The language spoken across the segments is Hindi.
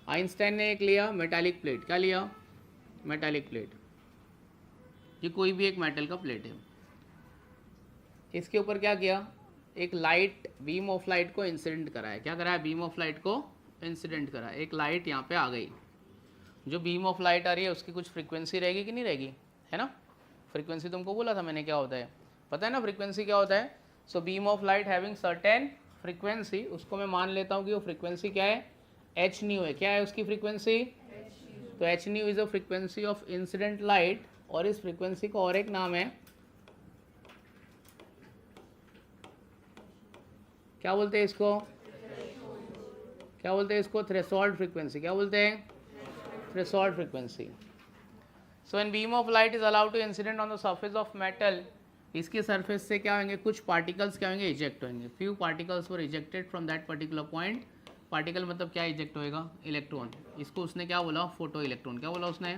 आइंस्टाइन ने एक लिया मेटालिक प्लेट, क्या लिया? Metallic plate. ये कोई भी एक मेटल का प्लेट है, इसके ऊपर क्या किया? एक लाइट, बीम ऑफ लाइट को इंसिडेंट कराया। क्या कराया? बीम ऑफ लाइट को इंसिडेंट करा। एक लाइट यहाँ पे आ गई। जो बीम ऑफ लाइट आ रही है उसकी कुछ फ्रीक्वेंसी रहेगी कि नहीं रहेगी, है ना? फ्रीक्वेंसी तुमको बोला था मैंने क्या होता है, पता है ना फ्रीक्वेंसी क्या होता है? So beam of light having certain frequency, उसको मैं मान लेता हूँ कि वो फ्रीक्वेंसी क्या है? एच न्यू है। क्या है उसकी फ्रीक्वेंसी? तो H new is a frequency of incident light, और इस फ्रीक्वेंसी का और एक नाम है, क्या बोलते हैं इसको? क्या बोलते हैं इसको? Threshold frequency. क्या बोलते हैं? Threshold frequency. So when beam of light is allowed to incident on the surface of metal, इसके सरफेस से क्या होंगे? कुछ पार्टिकल्स क्या होंगे? इजेक्ट होंगे। Few particles were ejected from that particular point. Particle मतलब क्या इजेक्ट होएगा? इलेक्ट्रॉन। इसको उसने क्या बोला? Photo electron. क्या बोला उसने?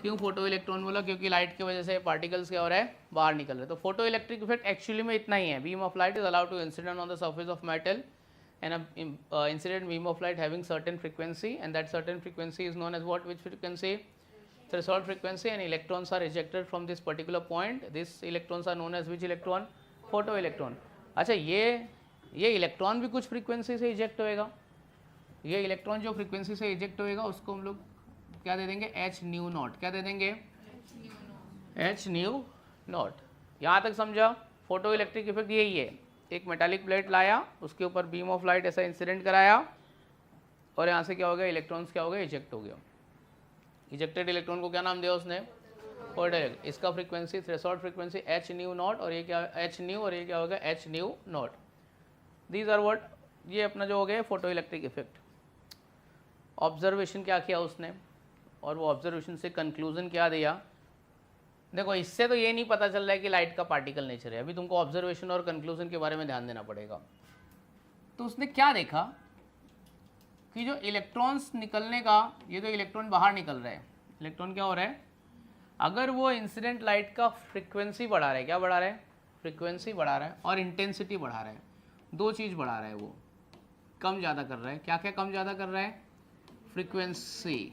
क्यों फोटो इलेक्ट्रॉन बोला? क्योंकि लाइट की वजह से पार्टिकल्स क्या हो रहा है? बाहर निकल रहे हैं। तो फोटो इलेक्ट्रिक इफेक्ट एक्चुअली में इतना ही है। Beam of light is allowed to incident on the surface of metal and a incident beam of light having certain frequency, and that certain frequency is known as what? Which frequency? Threshold frequency, and electrons are ejected from this particular point. These electrons are known as which electron? Photo electron. अच्छा, ये इलेक्ट्रॉन भी कुछ फ्रीक्वेंसी से इजेक्ट होएगा। ये इलेक्ट्रॉन जो फ्रीक्वेंसी से इजेक्ट होएगा उसको हम लोग क्या दे देंगे? H nu not. क्या दे देंगे? H nu not. यहाँ तक समझा? फोटो इलेक्ट्रिक इफेक्ट यही है। एक मेटालिक प्लेट लाया, उसके ऊपर बीम ऑफ लाइट ऐसा इंसिडेंट कराया, और यहाँ से क्या हो गया? इलेक्ट्रॉन्स क्या हो गए? इजेक्ट हो गया। इजेक्टेड इलेक्ट्रॉन को क्या नाम दिया उसने? फोटो। इसका frequency threshold frequency H nu not, और ये क्या? एच न्यू, और ये क्या हो गया? H nu naught. These are what? ये अपना जो हो गया फोटो इलेक्ट्रिक इफेक्ट। ऑब्जर्वेशन क्या किया उसने, और वो ऑब्जर्वेशन से कंक्लूजन क्या दिया? देखो, इससे तो ये नहीं पता चल रहा है कि लाइट का पार्टिकल नेचर है। अभी तुमको ऑब्जर्वेशन और कंक्लूजन के बारे में ध्यान देना पड़ेगा। तो उसने क्या देखा कि जो इलेक्ट्रॉन्स निकलने का, ये तो इलेक्ट्रॉन बाहर निकल रहा है, इलेक्ट्रॉन क्या हो रहा है? अगर वो इंसिडेंट लाइट का फ्रीक्वेंसी बढ़ा रहा है, क्या बढ़ा रहा है? फ्रीक्वेंसी बढ़ा रहा है, और इंटेंसिटी बढ़ा रहा है। दो चीज़ बढ़ा रहा है वो, कम ज़्यादा कर रहा है। क्या क्या कम ज़्यादा कर रहा है? फ्रीक्वेंसी,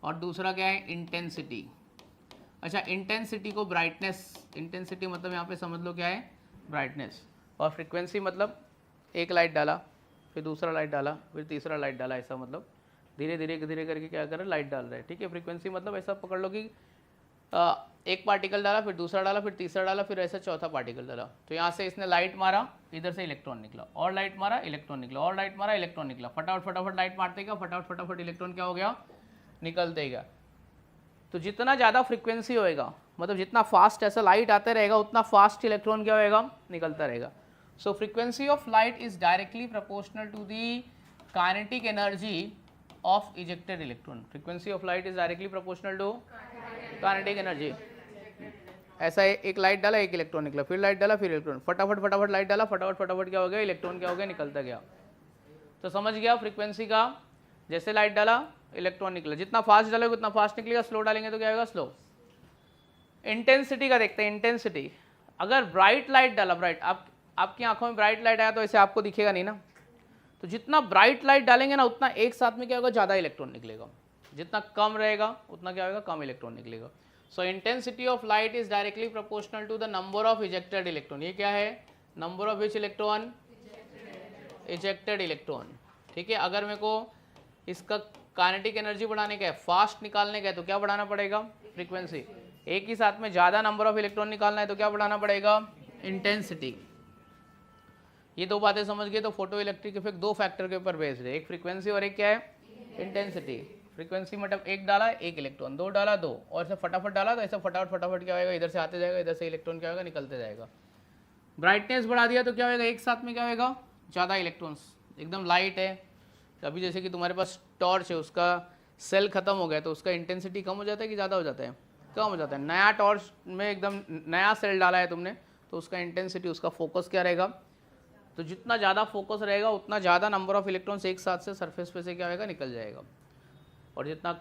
और दूसरा क्या है? इंटेंसिटी। अच्छा, इंटेंसिटी को ब्राइटनेस, इंटेंसिटी मतलब यहाँ पे समझ लो क्या है? ब्राइटनेस। और फ्रीक्वेंसी मतलब एक लाइट डाला, फिर दूसरा लाइट डाला, फिर तीसरा लाइट डाला, ऐसा मतलब धीरे धीरे धीरे करके क्या कर रहा है? लाइट डाल रहा है। ठीक है। फ्रीक्वेंसी मतलब ऐसा पकड़ लो कि एक पार्टिकल डाला, फिर दूसरा डाला, फिर तीसरा डाला, फिर ऐसा चौथा पार्टिकल डाला। तो यहाँ से इसने लाइट मारा, इधर से इलेक्ट्रॉन निकला, और लाइट मारा, इलेक्ट्रॉन निकला, और लाइट मारा, इलेक्ट्रॉन निकला। फटाफट फटाफट लाइट मारते गया, फटाफट फटाफट इलेक्ट्रॉन क्या हो गया? निकलते गया। तो जितना ज़्यादा फ्रीक्वेंसी होएगा, मतलब जितना फास्ट ऐसा लाइट आता रहेगा, उतना फास्ट इलेक्ट्रॉन क्या होएगा? निकलता रहेगा। So frequency of light is directly proportional to the kinetic energy of ejected electron. Frequency of light is directly proportional to kinetic energy. ऐसा एक लाइट डाला, एक इलेक्ट्रॉन निकला, फिर लाइट डाला, फिर इलेक्ट्रॉन, फटाफट फटाफट लाइट डाला, फटाफट फटाफट क्या हो गया? इलेक्ट्रॉन क्या हो गया? निकलता गया। तो समझ गया फ्रीक्वेंसी का? जैसे लाइट डाला, इलेक्ट्रॉन निकला। जितना फास्ट डालोगे उतना फास्ट निकलेगा, स्लो डालेंगे तो क्या होगा? स्लो। इंटेंसिटी का देखते हैं। इंटेंसिटी, अगर ब्राइट लाइट डाला, ब्राइट, आपकी आंखों में ब्राइट लाइट आया तो ऐसे आपको दिखेगा नहीं ना। तो जितना ब्राइट लाइट डालेंगे ना, उतना एक साथ में क्या होगा? ज़्यादा इलेक्ट्रॉन निकलेगा। जितना कम रहेगा उतना क्या होगा? कम इलेक्ट्रॉन निकलेगा। So intensity of light is directly proportional to the number of ejected electron. ये क्या है? Number of which electron? Ejected electron. ठीक है। अगर मेरे को इसका काइनेटिक एनर्जी बढ़ाने का है, फास्ट निकालने का है, तो क्या बढ़ाना पड़ेगा? फ्रीक्वेंसी। एक ही साथ में ज़्यादा नंबर ऑफ इलेक्ट्रॉन निकालना है तो क्या बढ़ाना पड़ेगा? इंटेंसिटी। ये दो बातें समझ गए। तो फोटो इलेक्ट्रिक इफेक्ट दो फैक्टर के ऊपर बेस्ड है, एक फ्रीक्वेंसी और एक क्या है? इंटेंसिटी। फ्रीक्वेंसी मतलब एक डाला एक इलेक्ट्रॉन, दो डाला दो, और ऐसे फटाफट डाला तो ऐसा फटाफट फटाफट क्या होगा? इधर से आते जाएगा, इधर से इलेक्ट्रॉन क्या होगा? निकलते जाएगा। ब्राइटनेस बढ़ा दिया तो क्या होगा? एक साथ में क्या होगा? ज़्यादा इलेक्ट्रॉन्स। एकदम लाइट है, अभी जैसे कि तुम्हारे पास टॉर्च है, उसका सेल खत्म हो गया तो उसका इंटेंसिटी कम हो जाता है कि ज़्यादा हो जाता है? कम हो जाता है। नया टॉर्च में एकदम नया सेल डाला है तुमने, तो उसका इंटेंसिटी, उसका फोकस क्या रहेगा? तो जितना ज़्यादा फोकस रहेगा उतना ज़्यादा नंबर ऑफ इलेक्ट्रॉन्स एक साथ से सरफेस पे से क्या होगा? निकल जाएगा। और जितना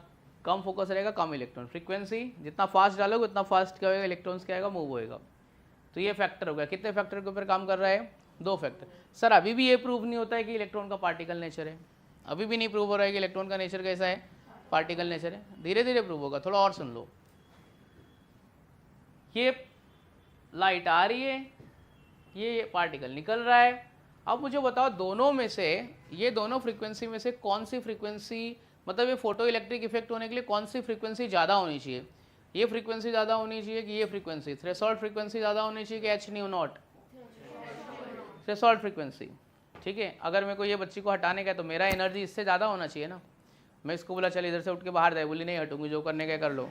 कम फोकस रहेगा, कम इलेक्ट्रॉन। फ्रीक्वेंसी जितना फास्ट डालोगे उतना फास्ट क्या होगा? इलेक्ट्रॉन्स क्या आएगा? मूव होएगा। तो ये फैक्टर हो गया। कितने फैक्टर के ऊपर काम कर रहा है? दो फैक्टर। सर अभी भी ये प्रूव नहीं होता है कि इलेक्ट्रॉन का पार्टिकल नेचर है। अभी भी नहीं प्रूव हो रहा है कि इलेक्ट्रॉन का नेचर कैसा है, पार्टिकल नेचर है, धीरे धीरे प्रूव होगा, थोड़ा और सुन लो। ये लाइट आ रही है, ये पार्टिकल निकल रहा है। अब मुझे बताओ दोनों में से, ये दोनों फ्रीक्वेंसी में से कौन सी फ्रीक्वेंसी, मतलब ये फोटो इलेक्ट्रिक इफेक्ट होने के लिए कौन सी फ्रीक्वेंसी ज़्यादा होनी चाहिए? ये फ्रीक्वेंसी ज़्यादा होनी चाहिए कि ये फ्रीक्वेंसी? थ्रेशोल्ड फ्रीक्वेंसी ज़्यादा होनी चाहिए कि H nu not? Threshold frequency. ठीक है, अगर मेरे को ये बच्ची को हटाने का है तो मेरा एनर्जी इससे ज़्यादा होना चाहिए ना। मैं इसको बोला चल इधर से उठ के बाहर जाए, बोली नहीं हटूंगी, जो करने का कर लो।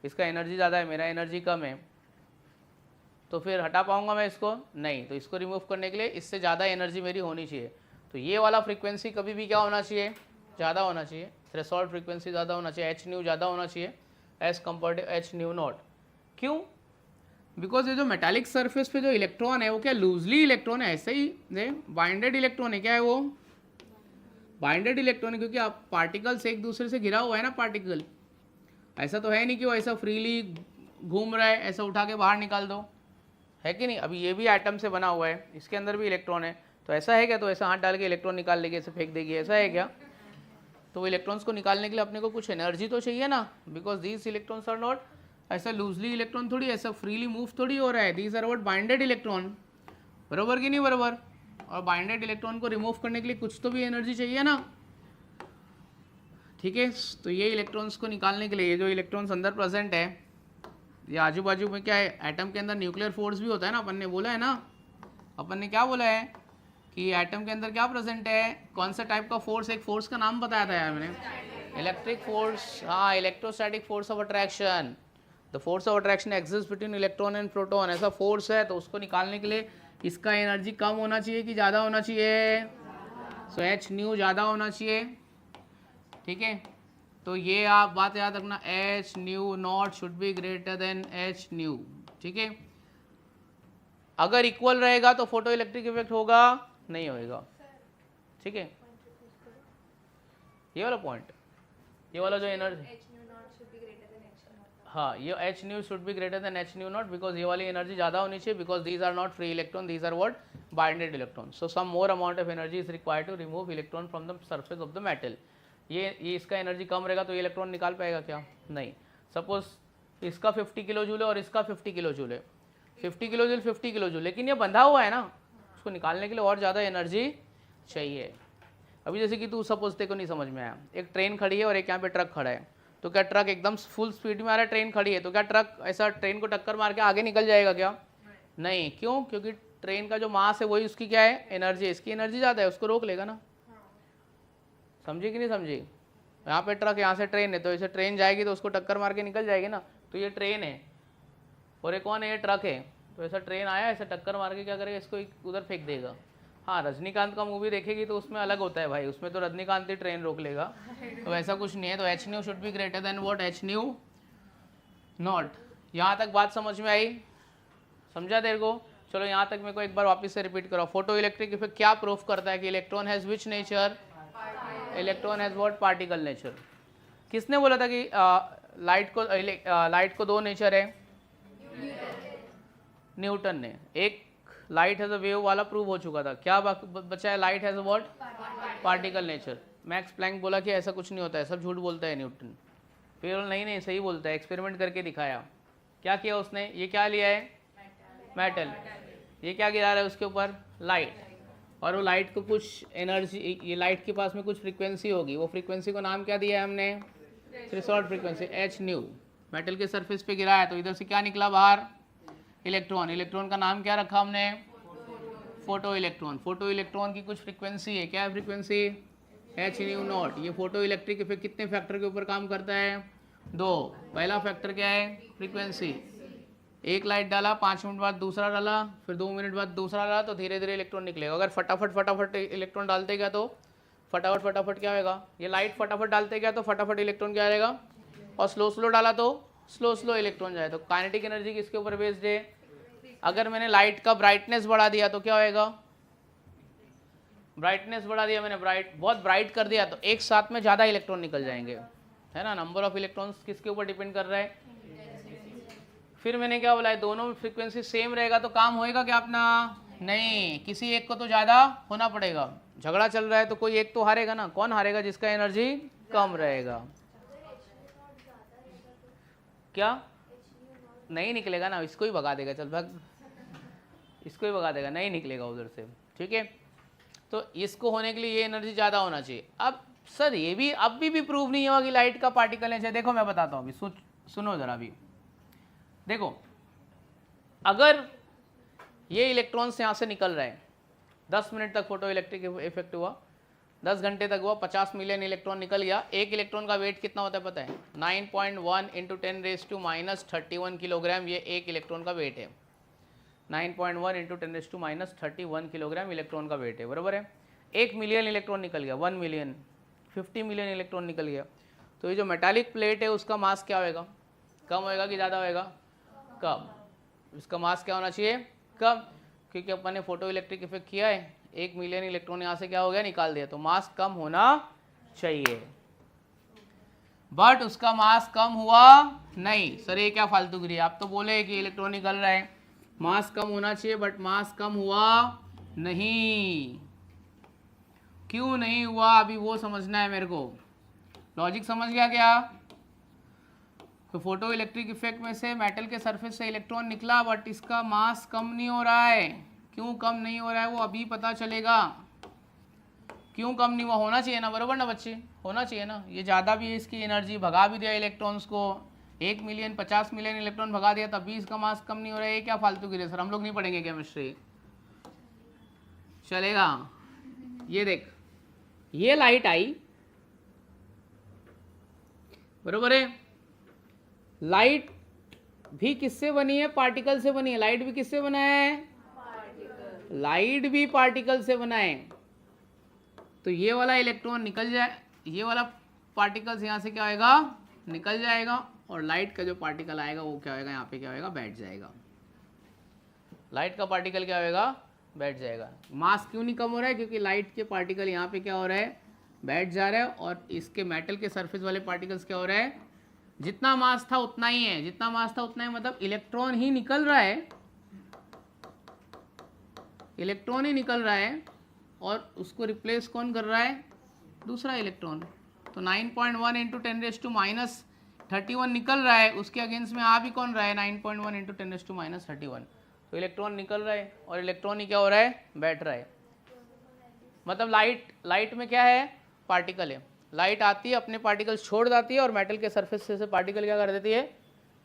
इसका एनर्जी ज़्यादा है, मेरा एनर्जी कम है, तो फिर हटा पाऊंगा मैं इसको? नहीं। तो इसको रिमूव करने के लिए इससे ज़्यादा एनर्जी मेरी होनी चाहिए। तो ये वाला फ्रीक्वेंसी कभी भी क्या होना चाहिए? ज़्यादा होना चाहिए। थ्रेशोल्ड फ्रीक्वेंसी ज़्यादा होना चाहिए, एच न्यू ज़्यादा होना चाहिए as compare to H nu naught. क्यों? बिकॉज ये जो मेटालिक सरफेस पे जो इलेक्ट्रॉन है वो क्या लूजली इलेक्ट्रॉन है? ऐसे ही बाइंडेड इलेक्ट्रॉन है। क्या है वो? बाइंडेड इलेक्ट्रॉन है, क्योंकि आप पार्टिकल्स एक दूसरे से घिरा हुआ है ना पार्टिकल। ऐसा तो है नहीं कि वो ऐसा फ्रीली घूम रहा है, ऐसा उठा के बाहर निकाल दो, है कि नहीं? अभी ये भी एटम से बना हुआ है, इसके अंदर भी इलेक्ट्रॉन है, तो ऐसा है क्या? तो ऐसा हाथ डाल के इलेक्ट्रॉन निकाल लेगी, ऐसे फेंक देगी, ऐसा है क्या? तो वो इलेक्ट्रॉन्स को निकालने के लिए अपने को कुछ एनर्जी तो चाहिए ना, because these electrons are not ऐसा लूजली इलेक्ट्रॉन थोड़ी, ऐसा फ्रीली मूव थोड़ी हो रहा है। These are what binded electron, बरोबर कि नहीं बरोबर? और बाइंडेड इलेक्ट्रॉन को रिमूव करने के लिए कुछ तो भी एनर्जी चाहिए ना। ठीक है, तो ये इलेक्ट्रॉन्स को निकालने के लिए, ये जो इलेक्ट्रॉन्स अंदर प्रेजेंट है, ये आजू बाजू में क्या है, एटम के अंदर न्यूक्लियर फोर्स भी होता है ना, अपन ने बोला है ना, अपन ने क्या बोला है कि एटम के अंदर क्या प्रेजेंट है, कौन सा टाइप का फोर्स? एक फोर्स का नाम बताया था यार मैंने, इलेक्ट्रिक फोर्स, हाँ, electrostatic force of attraction. The force of attraction exist between electron and proton, ऐसा फोर्स है। तो उसको निकालने के लिए इसका एनर्जी कम होना चाहिए कि ज़्यादा होना चाहिए? सो एच न्यू ज़्यादा होना चाहिए। ठीक है, तो ये आप बात याद रखना, H nu not should be greater than H new. ठीक है, अगर इक्वल रहेगा तो फोटो इलेक्ट्रिक इफेक्ट होगा, नहीं होएगा। ठीक है, ये वाला पॉइंट, ये वाला जो एनर्जी, हाँ, ये H nu should be greater than H nu naught, because ये वाली एनर्जी ज़्यादा होनी चाहिए, because these are not free electron, these are what binded electron. So some more amount of energy is required to remove electron from the surface of the metal. ये इसका एनर्जी कम रहेगा तो ये इलेक्ट्रॉन निकाल पाएगा क्या? नहीं। सपोज इसका 50 किलो जूल है और इसका 50 किलो जूल है, 50 किलो जूल 50 किलो जूल, लेकिन ये बंधा हुआ है ना, उसको निकालने के लिए और ज़्यादा एनर्जी चाहिए। अभी जैसे कि तू सपोज तेरे को नहीं समझ में आया, एक ट्रेन खड़ी है और एक यहाँ पे ट्रक खड़ा है, तो क्या ट्रक एकदम फुल स्पीड में आ रहा है, ट्रेन खड़ी है, तो क्या ट्रक ऐसा ट्रेन को टक्कर मार के आगे निकल जाएगा क्या? नहीं। क्यों? क्योंकि ट्रेन का जो मास है वही उसकी क्या है, एनर्जी है, इसकी एनर्जी ज़्यादा है, उसको रोक लेगा ना। समझी कि नहीं समझी? यहाँ पे ट्रक, यहाँ से ट्रेन है, तो ऐसे ट्रेन जाएगी तो उसको टक्कर मार के निकल जाएगी ना। तो ये ट्रेन है और ये कौन है, ये ट्रक है, तो ऐसा ट्रेन आया, ऐसा टक्कर मार के क्या करेगा, इसको उधर फेंक देगा। हाँ, रजनीकांत का मूवी देखेगी तो उसमें अलग होता है भाई, उसमें तो रजनीकांत ही ट्रेन रोक लेगा, तो ऐसा कुछ नहीं है। तो H nu should be greater then what, H nu not. यहाँ तक बात समझ में आई? समझा तेरे को? चलो यहाँ तक मेरे को एक बार वापस से रिपीट करो। फोटो इलेक्ट्रिक इफेक्ट क्या प्रूफ करता है कि electron has which nature? Electron has what, particle nature. किसने बोला था कि लाइट को दो नेचर है? न्यूटन ने। एक लाइट हैज अ वेव वाला प्रूव हो चुका था, क्या बचा है? Light has a what, particle nature. Max Planck बोला कि ऐसा कुछ नहीं होता है, सब झूठ बोलता है न्यूटन। फिर नहीं सही बोलता है, एक्सपेरिमेंट करके दिखाया। क्या किया उसने? ये क्या लिया है? मेटल। ये क्या गिरा रहा है उसके ऊपर? लाइट। और वो लाइट को कुछ एनर्जी, ये लाइट के पास में कुछ फ्रीक्वेंसी होगी, वो फ्रीक्वेंसी को नाम क्या दिया है हमने? Threshold frequency, H new. Metal के सरफेस पे गिरा है तो इधर से क्या निकला बाहर? इलेक्ट्रॉन। इलेक्ट्रॉन का नाम क्या रखा हमने? Photo electron. फोटो इलेक्ट्रॉन की कुछ फ्रीक्वेंसी है, क्या है फ्रीक्वेंसी? H nu not. ये फोटो इलेक्ट्रिक इफेक्ट कितने फैक्टर के ऊपर काम करता है? 2। पहला फैक्टर क्या है? फ्रीक्वेंसी। एक लाइट डाला, 5 मिनट बाद दूसरा डाला, फिर 2 मिनट बाद दूसरा डाला, तो धीरे धीरे इलेक्ट्रॉन निकलेगा। अगर फटाफट इलेक्ट्रॉन डालते गया तो फटाफट क्या होगा? ये लाइट फटाफट डालते गया तो फटाफट इलेक्ट्रॉन क्या आएगा, और स्लो डाला तो स्लो इलेक्ट्रॉन जाए। तो काइनेटिक एनर्जी किसके ऊपर बेस्ड है? अगर मैंने लाइट का ब्राइटनेस बढ़ा दिया तो क्या होएगा? ब्राइटनेस बढ़ा दिया मैंने, बहुत ब्राइट कर दिया तो एक साथ में ज़्यादा इलेक्ट्रॉन निकल जाएंगे, है ना। नंबर ऑफ इलेक्ट्रॉन्स किसके ऊपर डिपेंड कर रहा है? फिर मैंने क्या बोला है, दोनों में फ्रीक्वेंसी सेम रहेगा तो काम होएगा क्या अपना? नहीं, किसी एक को तो ज़्यादा होना पड़ेगा। झगड़ा चल रहा है तो कोई एक तो हारेगा ना, कौन हारेगा? जिसका एनर्जी कम रहेगा। क्या नहीं निकलेगा ना, इसको ही भगा देगा, चल भाग, इसको ही भगा देगा, नहीं निकलेगा उधर से, ठीक है। तो इसको होने के लिए ये एनर्जी ज़्यादा होना चाहिए। अब सर ये भी अब भी प्रूव नहीं हुआ कि लाइट का पार्टिकल है। देखो मैं बताता हूँ अभी, सुनो ज़रा अभी। देखो अगर ये इलेक्ट्रॉन्स यहाँ से निकल रहे हैं, 10 मिनट तक फोटो इलेक्ट्रिक इफेक्ट हुआ, 10 घंटे तक हुआ, 50 मिलियन इलेक्ट्रॉन निकल गया। एक इलेक्ट्रॉन का वेट कितना होता है पता है? 9.1 इंटू 10⁻³ किलोग्राम, ये एक इलेक्ट्रॉन का वेट है। 9.1 इंटू 10⁻³ किलोग्राम इलेक्ट्रॉन का वेट है, बराबर है। 1 मिलियन इलेक्ट्रॉन निकल गया, 1 मिलियन, 50 मिलियन इलेक्ट्रॉन निकल गया। तो ये जो मेटालिक प्लेट है उसका मास क्या होएगा? कम होएगा कि ज़्यादा होएगा? कम। इसका मास क्या होना चाहिए? कम, क्योंकि अपन ने फोटो इलेक्ट्रिक इफेक्ट किया है, 1 मिलियन इलेक्ट्रॉन यहाँ से क्या हो गया? निकाल दिया, तो मास कम होना चाहिए। बट उसका मास कम हुआ नहीं। सर ये क्या फालतूगिरी है? आप तो बोले कि इलेक्ट्रॉन निकल रहा है, मास कम होना चाहिए, बट मास कम हुआ नहीं। क्यों नहीं हुआ अभी वो समझना है मेरे को। लॉजिक समझ गया क्या? तो फोटो इलेक्ट्रिक इफेक्ट में से मेटल के सरफेस से इलेक्ट्रॉन निकला, बट इसका मास कम नहीं हो रहा है। क्यों कम नहीं हो रहा है वो अभी पता चलेगा। क्यों कम नहीं हुआ? होना चाहिए ना, बराबर ना बच्चे, होना चाहिए ना। ये ज़्यादा भी है, इसकी एनर्जी भगा भी दिया इलेक्ट्रॉन्स को, 1 मिलियन 50 मिलियन इलेक्ट्रॉन भगा दिया, तब भी इसका मास कम नहीं हो रहा है। ये क्या फालतू गिरे सर, हम लोग नहीं पढ़ेंगे केमिस्ट्री, चलेगा? ये देख, ये लाइट आई, बराबर है। लाइट भी किससे बनी है? पार्टिकल से बनी है। लाइट भी किससे बना है? लाइट भी पार्टिकल से बना है। तो ये वाला इलेक्ट्रॉन निकल जाए, ये वाला पार्टिकल्स यहाँ से क्या होएगा? निकल जाएगा, और लाइट का जो पार्टिकल आएगा वो क्या होएगा? यहाँ पे क्या होएगा? बैठ जाएगा। लाइट का पार्टिकल क्या होएगा? बैठ जाएगा। मास क्यों नहीं कम हो रहा है? क्योंकि लाइट के पार्टिकल यहाँ पे क्या हो रहा है? बैठ जा रहा है, और इसके मेटल के सरफेस वाले पार्टिकल्स क्या हो रहा है? जितना मास था उतना ही है, जितना मास था उतना ही, मतलब इलेक्ट्रॉन ही निकल रहा है, इलेक्ट्रॉन ही निकल रहा है, और उसको रिप्लेस कौन कर रहा है? दूसरा इलेक्ट्रॉन। तो 9.1 इंटू 10⁻31 निकल रहा है, उसके अगेंस्ट में आ भी कौन रहा है? 9.1 इंटू 10⁻31। तो इलेक्ट्रॉन निकल रहा है, और इलेक्ट्रॉन ही क्या हो रहा है? बैठ रहा है। मतलब लाइट में क्या है? पार्टिकल है। लाइट आती है, अपने पार्टिकल्स छोड़ जाती है, और मेटल के सरफेस से पार्टिकल क्या कर देती है?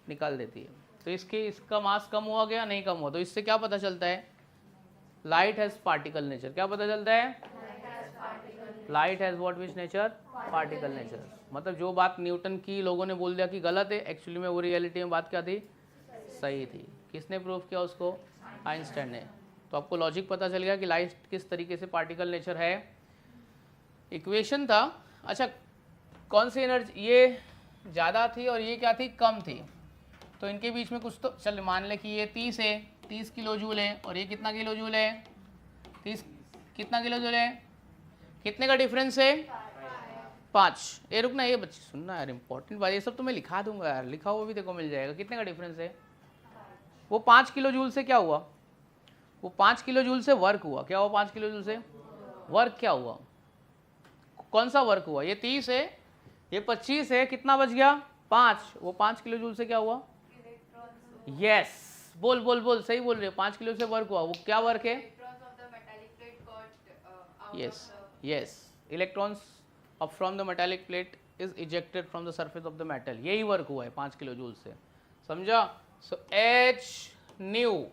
निकाल देती है। तो इसका मास कम हुआ क्या? नहीं कम हुआ। तो इससे क्या पता चलता है? Light has particle nature. क्या पता चलता है? Light has what which nature? Particle nature. मतलब जो बात न्यूटन की लोगों ने बोल दिया कि गलत है, एक्चुअली में वो रियलिटी में बात क्या थी? सही थी। किसने प्रूव किया उसको? आइंस्टाइन ने। तो आपको लॉजिक पता चल गया कि लाइट किस तरीके से पार्टिकल नेचर है। इक्वेशन था, अच्छा कौन सी एनर्जी ये ज़्यादा थी और ये क्या थी? कम थी। तो इनके बीच में कुछ तो चल, मान ले कि ये 30 है, 30 किलो जूल है, और ये कितना किलो जूल है? 30 कितना किलो जूल है? कितने का डिफरेंस है? 5। ये रुकना, ये बच्चे सुनना यार, इंपॉर्टेंट बात, ये सब तो मैं लिखा दूंगा यार, लिखा हुआ भी देखो मिल जाएगा। कितने का डिफरेंस है? वो 5 किलो जूल से क्या हुआ? वो 5 किलो जूल से वर्क हुआ। क्या हुआ? 5 किलो जूल से वर्क क्या हुआ? कौन सा वर्क हुआ? ये 30 है, ये 25 है, कितना बच गया? 5। वो 5 किलो जूल से क्या हुआ? यस, बोल बोल बोल, सही बोल रहे हो, 5 किलो से वर्क हुआ। वो क्या वर्क है? Yes yes, electrons from the metallic plate is ejected from the surface of the metal. यही वर्क हुआ है 5 किलो जूल से, समझा? So H new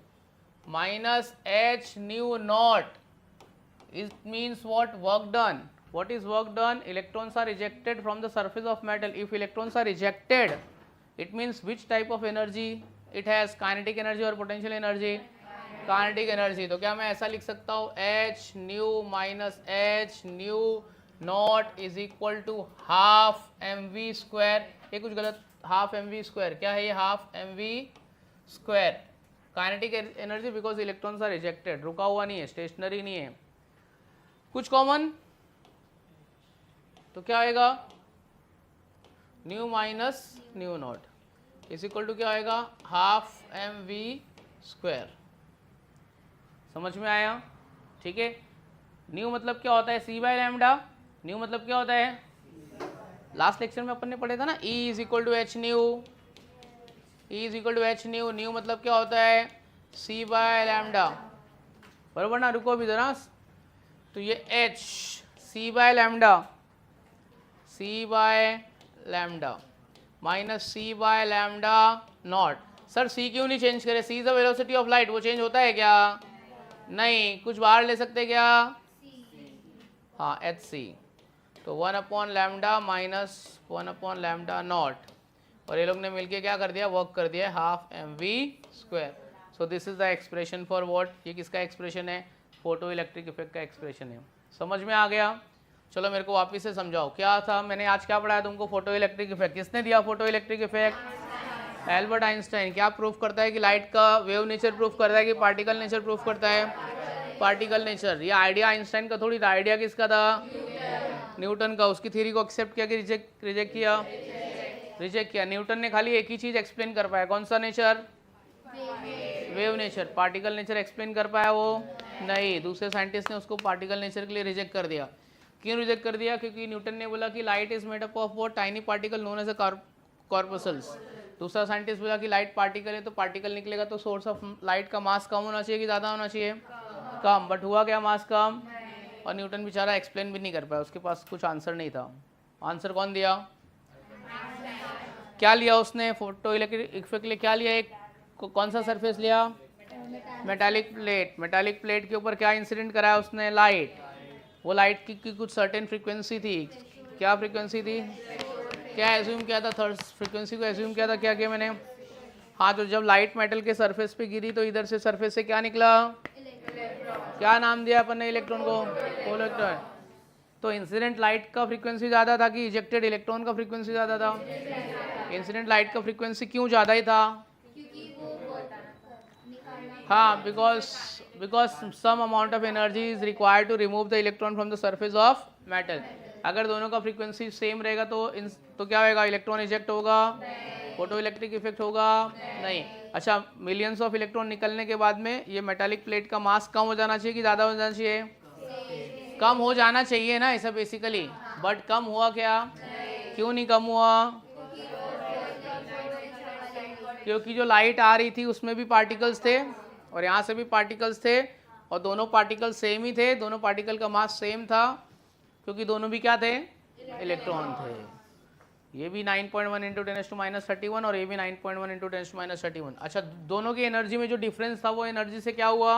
minus H nu not, it means what? Work done. What is work done? Electrons are ejected from the surface of metal. If electrons are ejected, it means which type of energy it has? Kinetic energy or potential energy? Kinetic energy. तो क्या मैं ऐसा लिख सकता हूँ? H nu minus H nu naught is equal to half mv square. ये कुछ गलत, half mv square क्या है? ये half mv square. Kinetic energy because electrons are ejected. रुका हुआ नहीं है, स्टेशनरी नहीं है। कुछ कॉमन तो क्या आएगा? Nu minus nu naught is equal to क्या आएगा? Half M V square. समझ में आया? ठीक है। न्यू मतलब क्या होता है, सी बाय लैम्डा। न्यू मतलब क्या होता है, लास्ट लेक्चर में अपन ने पढ़ा था ना, E is equal to H nu, E is equal to H nu. Nu मतलब क्या होता है, सी बाय लैम्डा, बराबर ना। रुको अभी जरा, तो ये H c by lambda, c by lambda minus c by lambda not. Sir c क्यों नहीं चेंज करे, c is the velocity of light, वो चेंज होता है क्या, नहीं। कुछ बाहर ले सकते क्या, हाँ एच सी। तो 1 upon lambda minus 1 upon lambda naught, और ये लोग ने मिलके क्या कर दिया, वर्क कर दिया, half M V square. So this is the expression for what, ये किसका एक्सप्रेशन है, फोटो इलेक्ट्रिक इफेक्ट का एक्सप्रेशन है। समझ में आ गया। चलो मेरे को वापस से समझाओ, क्या था मैंने आज क्या पढ़ाया तुमको, फोटो इलेक्ट्रिक इफेक्ट। किसने दिया photo electric effect, Albert Einstein. क्या प्रूफ करता है कि लाइट का वेव नेचर प्रूफ करता है कि पार्टिकल नेचर प्रूफ करता है, पार्टिकल नेचर। ये आइडिया आइंस्टाइन का थोड़ी था, आइडिया किसका था, न्यूटन का। उसकी थ्योरी को एक्सेप्ट किया कि रिजेक्ट किया, रिजेक्ट किया। न्यूटन ने खाली एक ही चीज एक्सप्लेन कर पाया, कौन सा nature, wave nature. Particle nature explain कर पाया वो नहीं, दूसरे साइंटिस्ट ने उसको पार्टिकल नेचर के लिए रिजेक्ट कर दिया। क्यों रिजेक्ट कर दिया, क्योंकि न्यूटन ने बोला कि light is made up of वो tiny particle known as a corpuscles. दूसरा साइंटिस्ट बोला कि लाइट पार्टिकल है, तो पार्टिकल निकलेगा तो सोर्स ऑफ लाइट का मास कम होना चाहिए कि ज़्यादा होना चाहिए, कम। बट हुआ क्या, मास कम। और न्यूटन बेचारा एक्सप्लेन भी नहीं कर पाया, उसके पास कुछ आंसर नहीं था। आंसर कौन दिया, क्या लिया उसने फोटो इलेक्ट्रिक इफेक्ट के लिए, क्या लिया, एक कौन सा सरफेस लिया, मेटालिक प्लेट। मेटालिक प्लेट के ऊपर क्या इंसिडेंट कराया उसने, लाइट। वो लाइट की कुछ सर्टेन फ्रीक्वेंसी थी, क्या फ्रीक्वेंसी थी, क्या एज्यूम किया था, थर्ड फ्रीक्वेंसी को एज्यूम किया था। क्या किया मैंने, हाँ, तो जब लाइट मेटल के सरफेस पे गिरी तो इधर से सरफेस से क्या निकला, क्या नाम दिया अपन ने इलेक्ट्रॉन को, इलेक्ट्रॉन। तो इंसिडेंट लाइट का फ्रीक्वेंसी ज़्यादा था कि इजेक्टेड इलेक्ट्रॉन का फ्रीक्वेंसी ज़्यादा था, इंसिडेंट लाइट का फ्रीक्वेंसी क्यों ज़्यादा ही था, हाँ, because some amount of energy is required to remove the electron from the surface of metal. अगर दोनों का फ्रीक्वेंसी सेम रहेगा तो क्या होगा, इलेक्ट्रॉन इजेक्ट होगा, फोटो इलेक्ट्रिक इफेक्ट होगा, नहीं। अच्छा, मिलियंस ऑफ इलेक्ट्रॉन निकलने के बाद में ये मेटालिक प्लेट का मास कम हो जाना चाहिए कि ज़्यादा हो जाना चाहिए, कम हो जाना चाहिए ना, ऐसा बेसिकली। बट कम हुआ क्या, क्यों नहीं कम हुआ, क्योंकि जो लाइट आ रही थी उसमें भी पार्टिकल्स थे और यहाँ से भी पार्टिकल्स थे, और दोनों पार्टिकल सेम ही थे, दोनों पार्टिकल का मास सेम था, क्योंकि दोनों भी क्या थे, इलेक्ट्रॉन थे। ये भी 9.1 इंटू 10⁻31 और ये भी 9.1 इंटू 10⁻31। अच्छा, दोनों की एनर्जी में जो डिफरेंस था वो एनर्जी से क्या हुआ,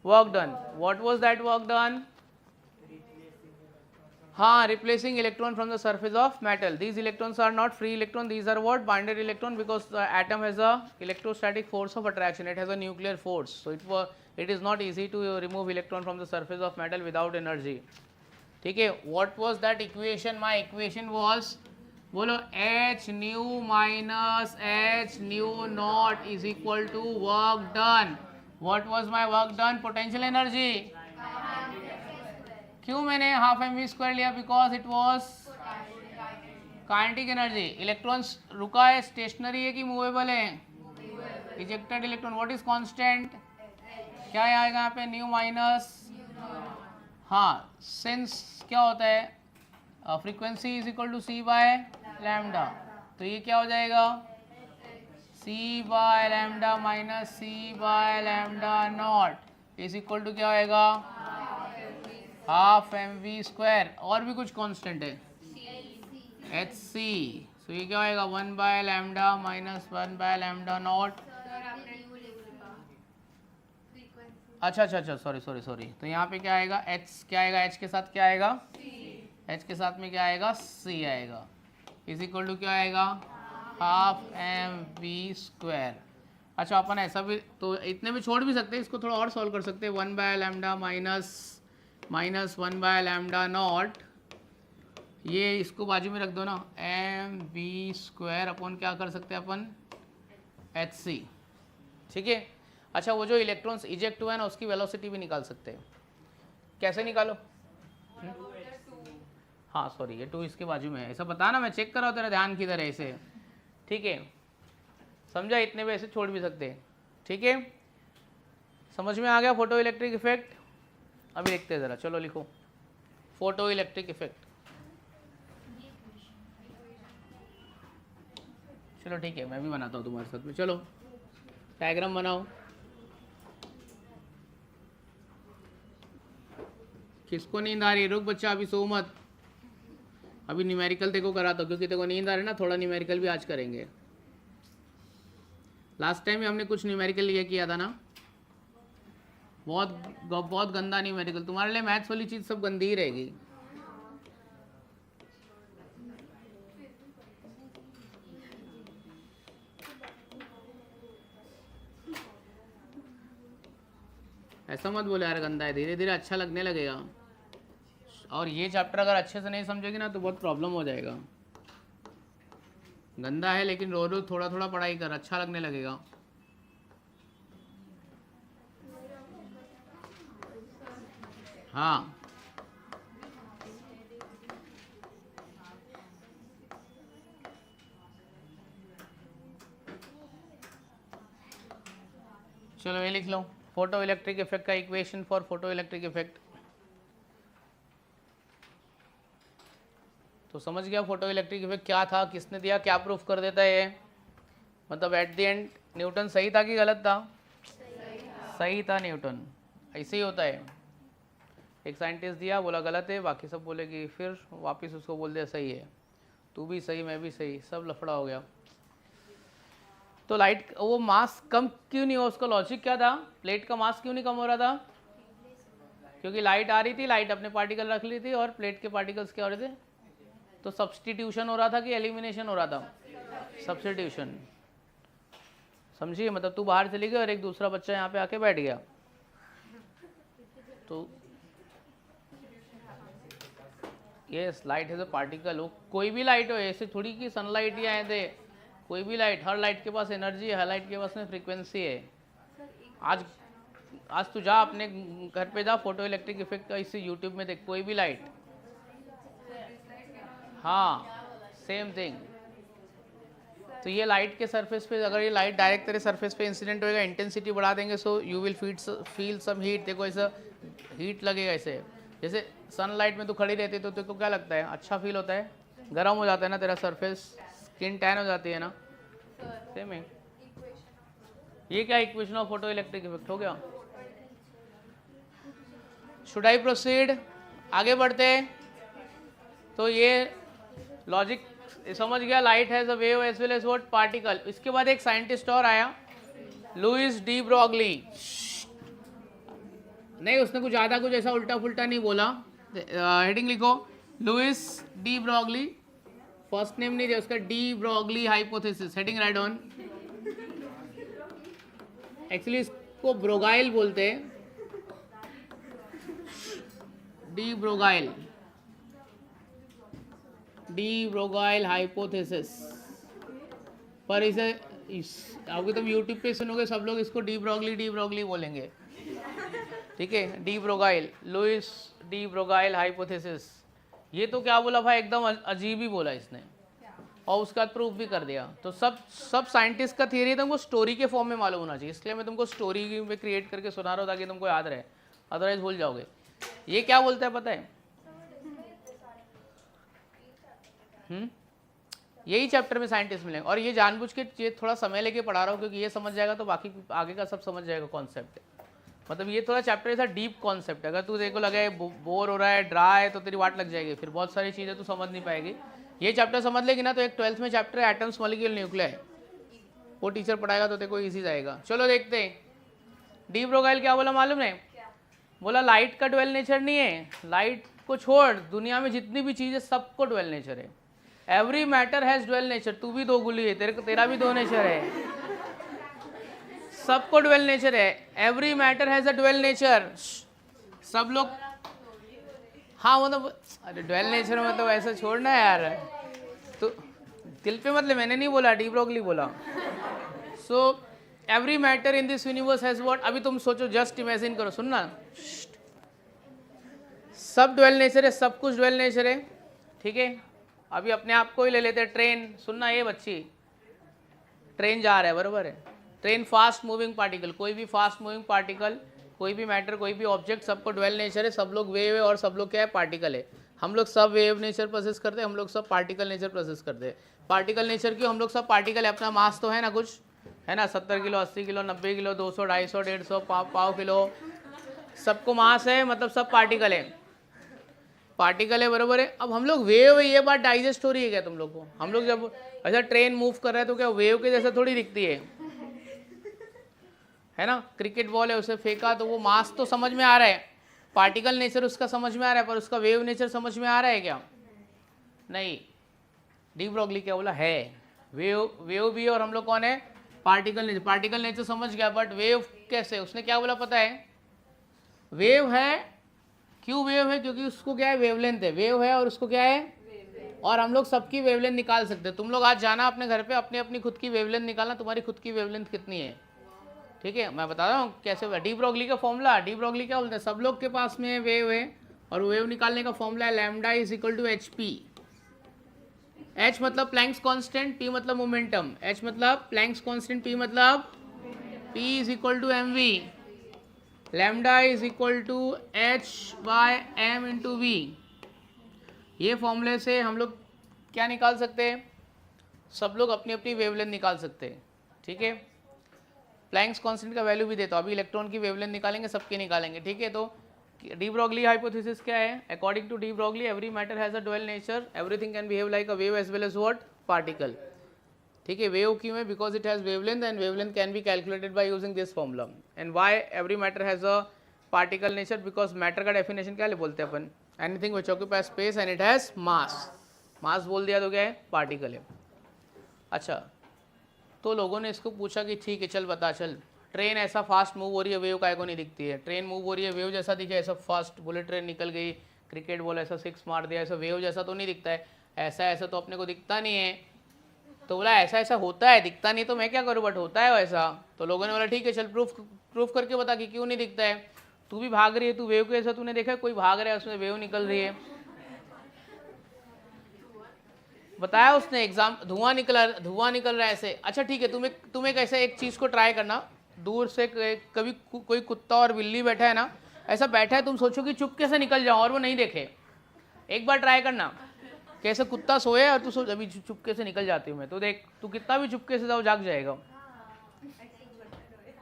work done. What was that work done, हाँ, replacing electron from the surface of metal. These electrons are not free electron, these are what, bonded electron, because the atom has a electrostatic force of attraction, it has a nuclear force, so it is not easy to remove electron from the surface of metal without energy. ठीक है, what was that equation, my equation was, बोलो, h nu minus h nu naught is equal to work done. What was my work done, potential energy। क्यों मैंने हाफ एम वी स्क्वायर लिया, because it was kinetic energy. Electrons रुका है, स्टेशनरी है कि मूवेबल है, ejected electron, what is constant, क्या आएगा यहाँ पे, न्यू माइनस, हाँ, सिंस क्या होता है, frequency is equal to c by lambda, तो ये क्या हो जाएगा, c by lambda minus c by lambda not is equal to क्या होएगा, हाफ एम वी स्क्वायर, और भी कुछ कांस्टेंट है, एच सी। सो ये क्या होएगा, 1 bye lambda minus 1 bye lambda not. अच्छा, सॉरी, तो यहाँ पे क्या आएगा, एच क्या आएगा, एच के साथ क्या आएगा, एच के साथ में क्या आएगा, सी आएगा, इज इक्वल टू क्या आएगा, हाफ एम वी स्क्वायर। अच्छा, अपन ऐसा भी तो इतने में छोड़ भी सकते हैं, इसको थोड़ा और सॉल्व कर सकते हैं, 1 bye lambda minus 1 bye lambda not, ये इसको बाजू में रख दो ना, एम वी स्क्वायर अपॉन क्या कर सकते हैं अपन, एच सी। ठीक है। अच्छा, वो जो इलेक्ट्रॉन्स इजेक्ट हुआ है ना, उसकी वेलोसिटी भी निकाल सकते हैं, कैसे निकालो, हाँ सॉरी, ये 2 इसके बाजू में है, ऐसा बता ना, मैं चेक कर रहा हूँ तेरा ध्यान किधर है ऐसे, ठीक है, समझा, इतने भी ऐसे छोड़ भी सकते हैं, ठीक है, समझ में आ गया फोटो इलेक्ट्रिक इफेक्ट। अभी देखते हैं ज़रा, चलो लिखो फोटो इलेक्ट्रिक इफेक्ट। चलो ठीक है, मैं भी बनाता हूँ तुम्हारे साथ में, चलो डायग्राम बनाओ। किसको नींद आ रही है? रुक बच्चा, अभी सो मत, अभी न्यूमेरिकल देखो कराता हूँ, क्योंकि देखो नींद आ रही है ना, थोड़ा न्यूमेरिकल भी आज करेंगे। लास्ट टाइम हमने कुछ न्यूमेरिकल ये किया था ना, बहुत गंदा न्यूमेरिकल। तुम्हारे लिए मैथ्स वाली चीज़ सब गंदी ही रहेगी। ऐसा मत बोले यार गंदा है, धीरे धीरे अच्छा लगने लगेगा। और ये चैप्टर अगर अच्छे से नहीं समझेगी ना तो बहुत प्रॉब्लम हो जाएगा। गंदा है लेकिन रोज रोज थोड़ा थोड़ा पढ़ाई कर, अच्छा लगने लगेगा। हाँ चलो ये लिख लो, फोटो इलेक्ट्रिक इफेक्ट का equation for photo electric effect. तो समझ गया फोटो इलेक्ट्रिक इफेक्ट क्या था, किसने दिया, क्या प्रूफ कर देता है ये? मतलब एट द एंड न्यूटन सही था कि गलत था? सही था न्यूटन, ऐसे ही होता है। एक साइंटिस्ट दिया, बोला गलत है, बाकी सब बोले कि फिर वापस उसको बोल दिया सही है, तू भी सही मैं भी सही, सब लफड़ा हो गया। तो लाइट वो मास कम क्यों नहीं हो, उसका लॉजिक क्या था? प्लेट का मास क्यों नहीं कम हो रहा था? क्योंकि लाइट आ रही थी, लाइट अपने पार्टिकल रख ली थी और प्लेट के पार्टिकल्स क्या हो रहे थे? तो सब्सटीट्यूशन हो रहा था कि एलिमिनेशन हो रहा था? सब्सटीट्यूशन। समझिए, मतलब तू बाहर चली गई और एक दूसरा बच्चा यहाँ पे आके बैठ गया, तो ये लाइट है जो पार्टिकल हो, कोई भी लाइट हो, ऐसे थोड़ी कि सनलाइट ही आए थे, कोई भी लाइट, हर लाइट के पास एनर्जी है, हर लाइट के पास में फ्रीक्वेंसी है। आज तू जा अपने घर पे जा, फोटो इलेक्ट्रिक इफेक्ट का इसे यूट्यूब में देख, कोई भी लाइट, हाँ सेम थिंग। तो ये लाइट के सरफेस पे, अगर ये लाइट डायरेक्ट तेरे सरफेस पे इंसिडेंट होएगा, इंटेंसिटी बढ़ा देंगे, so you will feel some heat. देखो ऐसा हीट लगेगा, ऐसे जैसे सनलाइट में तू खड़ी रहती है तो तेरे को क्या लगता है? अच्छा फील होता है, गर्म हो जाता है ना तेरा सरफेस, स्किन टैन हो जाती है ना, सेम है। ये क्या equation of photo electric effect हो गया। Should I proceed? आगे बढ़ते। तो ये लॉजिक समझ गया, light has a wave as well as what? Particle. इसके बाद एक साइंटिस्ट और आया, लुइस डी ब्रॉगली। नहीं, उसने कुछ ज़्यादा कुछ ऐसा उल्टा फुल्टा नहीं बोला। हेडिंग लिखो, Louis de Broglie, first name नहीं दिया उसका, de Broglie hypothesis. Heading write on. Actually इसको ब्रोगाइल बोलते हैं, de Broglie, de Broglie hypothesis. पर इसे अभी तुम यूट्यूब पे सुनोगे सब लोग इसको डी ब्रॉगली बोलेंगे, ठीक है? De Broglie, Louis de Broglie hypothesis. ये तो क्या बोला भाई, एकदम अजीब ही बोला इसने, और उसका प्रूफ भी कर दिया। तो सब साइंटिस्ट का थियरी तुमको स्टोरी के फॉर्म में मालूम होना चाहिए, इसलिए मैं तुमको स्टोरी में क्रिएट करके सुना रहा हूँ ताकि तुमको याद रहे, अदरवाइज भूल जाओगे। ये क्या बोलता है पता है? यही चैप्टर में साइंटिस्ट मिलेंगे, और ये जानबूझ के ये थोड़ा समय लेके पढ़ा रहा हूँ, क्योंकि ये समझ जाएगा तो बाकी आगे का सब समझ जाएगा कॉन्सेप्ट। मतलब ये थोड़ा चैप्टर ऐसा डीप कॉन्सेप्ट है, अगर तू देखो लगे बोर हो रहा है, ड्राई है, तो तेरी वाट लग जाएगी, फिर बहुत सारी चीज़ें तू समझ नहीं पाएगी। ये चैप्टर समझ लेगी ना तो एक 12th में चैप्टर है एटम्स मॉलिक्यूल न्यूक्लियर, वो टीचर पढ़ाएगा तो तेरे को ईजी जाएगा। चलो देखते हैं, डी ब्रोगाइल क्या बोला मालूम है? बोला लाइट का ड्वेल नेचर नहीं है, लाइट को छोड़ दुनिया में जितनी भी चीज़ें सबको ड्वेल नेचर है। Every matter has dual nature. तू भी दो गुली है, तेरा भी दो नेचर है, सबको ड्वेल नेचर है। Every matter has a dual nature. सब लोग, हाँ मतलब अरे ड्वेल नेचर मतलब ऐसा छोड़ना यार, तो दिल पे मतलब मैंने नहीं बोला, डी ब्रोगली बोला। So every matter in this universe has what? अभी तुम सोचो, जस्ट इमेजिन करो, सुनना, सब ड्वेल नेचर है, सब कुछ ड्वेल नेचर है, ठीक है? अभी अपने आप को ही ले लेते हैं, ट्रेन। सुनना, ये बच्ची, ट्रेन जा रहा है, बरोबर है? ट्रेन फास्ट मूविंग पार्टिकल, कोई भी फास्ट मूविंग पार्टिकल कोई भी मैटर, कोई भी ऑब्जेक्ट, सबको ड्वेल नेचर है, सब लोग वेव है और सब लोग क्या है, पार्टिकल है। हम लोग सब वेव नेचर प्रोसेस करते हैं, हम लोग सब पार्टिकल नेचर प्रोसेस करते हैं। पार्टिकल नेचर क्यों? हम लोग सब पार्टिकल है, अपना मास तो है ना कुछ, है ना, 70 किलो, 80 किलो, 90 किलो, 200, 250, 150, पाव किलो, सबको मास है, मतलब सब पार्टिकल है, पार्टिकल है, बराबर है। अब हम लोग वेव है, ये बात डाइजेस्ट हो रही है क्या तुम लोग को? हम लोग जब अच्छा ट्रेन मूव कर रहे हैं तो क्या वेव के जैसे थोड़ी दिखती है ना? क्रिकेट बॉल है, उसे फेंका तो वो मास तो समझ में आ रहा है, पार्टिकल नेचर उसका समझ में आ रहा है, पर उसका वेव नेचर समझ में आ रहा है क्या? नहीं। डी ब्रॉगली क्या बोला है, वेव भी है और हम लोग कौन है, पार्टिकल नेचर। पार्टिकल नेचर समझ गया, बट वेव कैसे? उसने क्या बोला पता है? वेव है, क्यों वेव है? क्योंकि उसको क्या है, वेवलेंथ है, वेव है और उसको क्या है, और हम लोग सबकी वेवलेंथ निकाल सकते हैं। तुम लोग आज जाना अपने घर पे, अपनी अपनी खुद की वेवलेंथ निकालना, तुम्हारी खुद की वेवलेंथ कितनी है, ठीक है? मैं बता रहा हूँ कैसे हुआ। डी ब्रॉगली का फॉर्मूला, डी ब्रॉगली क्या बोलते हैं, सब लोग के पास में वेव है और वेव निकालने का फॉर्मूला है lambda is equal to H P. H मतलब प्लैंक्स कांस्टेंट, पी मतलब मोमेंटम, एच मतलब प्लैंक्स कांस्टेंट, पी मतलब P is equal to M V. Lambda is equal to H by M into V. ये फॉर्मूले से हम लोग क्या निकाल सकते हैं, सब लोग अपनी अपनी वेवलेंथ निकाल सकते हैं, ठीक है? प्लैंक्स कांस्टेंट का वैल्यू भी देता हूँ, अभी इलेक्ट्रॉन की वेवलेंथ निकालेंगे, सबके निकालेंगे, ठीक है? तो डी ब्रॉगली हाइपोथेसिस क्या है? According to de Broglie every matter has a dual nature, everything can behave like a wave as well as what, particle, ठीक है? वेव क्यों है? Because it has wavelength and wavelength can be calculated by using this formula. And why every matter has a particle nature? Because matter का डेफिनेशन क्या बोलते हैं अपन, anything which occupies space and it has mass. Mass बोल दिया तो क्या है, पार्टिकल है। अच्छा, तो लोगों ने इसको पूछा कि ठीक है चल बता, चल ट्रेन ऐसा फास्ट मूव हो रही है, वेव काय को नहीं दिखती है? ट्रेन मूव हो रही है, वेव जैसा दिखे, ऐसा फास्ट बुलेट ट्रेन निकल गई, क्रिकेट बॉल ऐसा 6 मार दिया, ऐसा वेव जैसा तो नहीं दिखता है, ऐसा ऐसा तो अपने को दिखता नहीं है। तो बोला ऐसा ऐसा होता है, दिखता नहीं तो मैं क्या करूँ, बट होता है वैसा। तो लोगों ने बोला ठीक है चल प्रूफ करके बता कि क्यों नहीं दिखता है। तू भी भाग रही है, तू वेव के जैसा तूने देखा है, कोई भाग रहा है उसमें वेव निकल रही है, बताया उसने एग्जाम, धुआं निकल रहा है ऐसे। अच्छा ठीक है, तुम्हें कैसे एक चीज़ को ट्राई करना, दूर से कभी कोई कुत्ता और बिल्ली बैठा है ना, ऐसा बैठा है, तुम सोचो कि चुपके से निकल जाओ और वो नहीं देखे। एक बार ट्राई करना, कैसे कुत्ता सोए और तू सोच अभी चुपके से निकल जाती हूँ मैं, तो देख तू कितना भी चुपके से जाओ जाग जाएगा।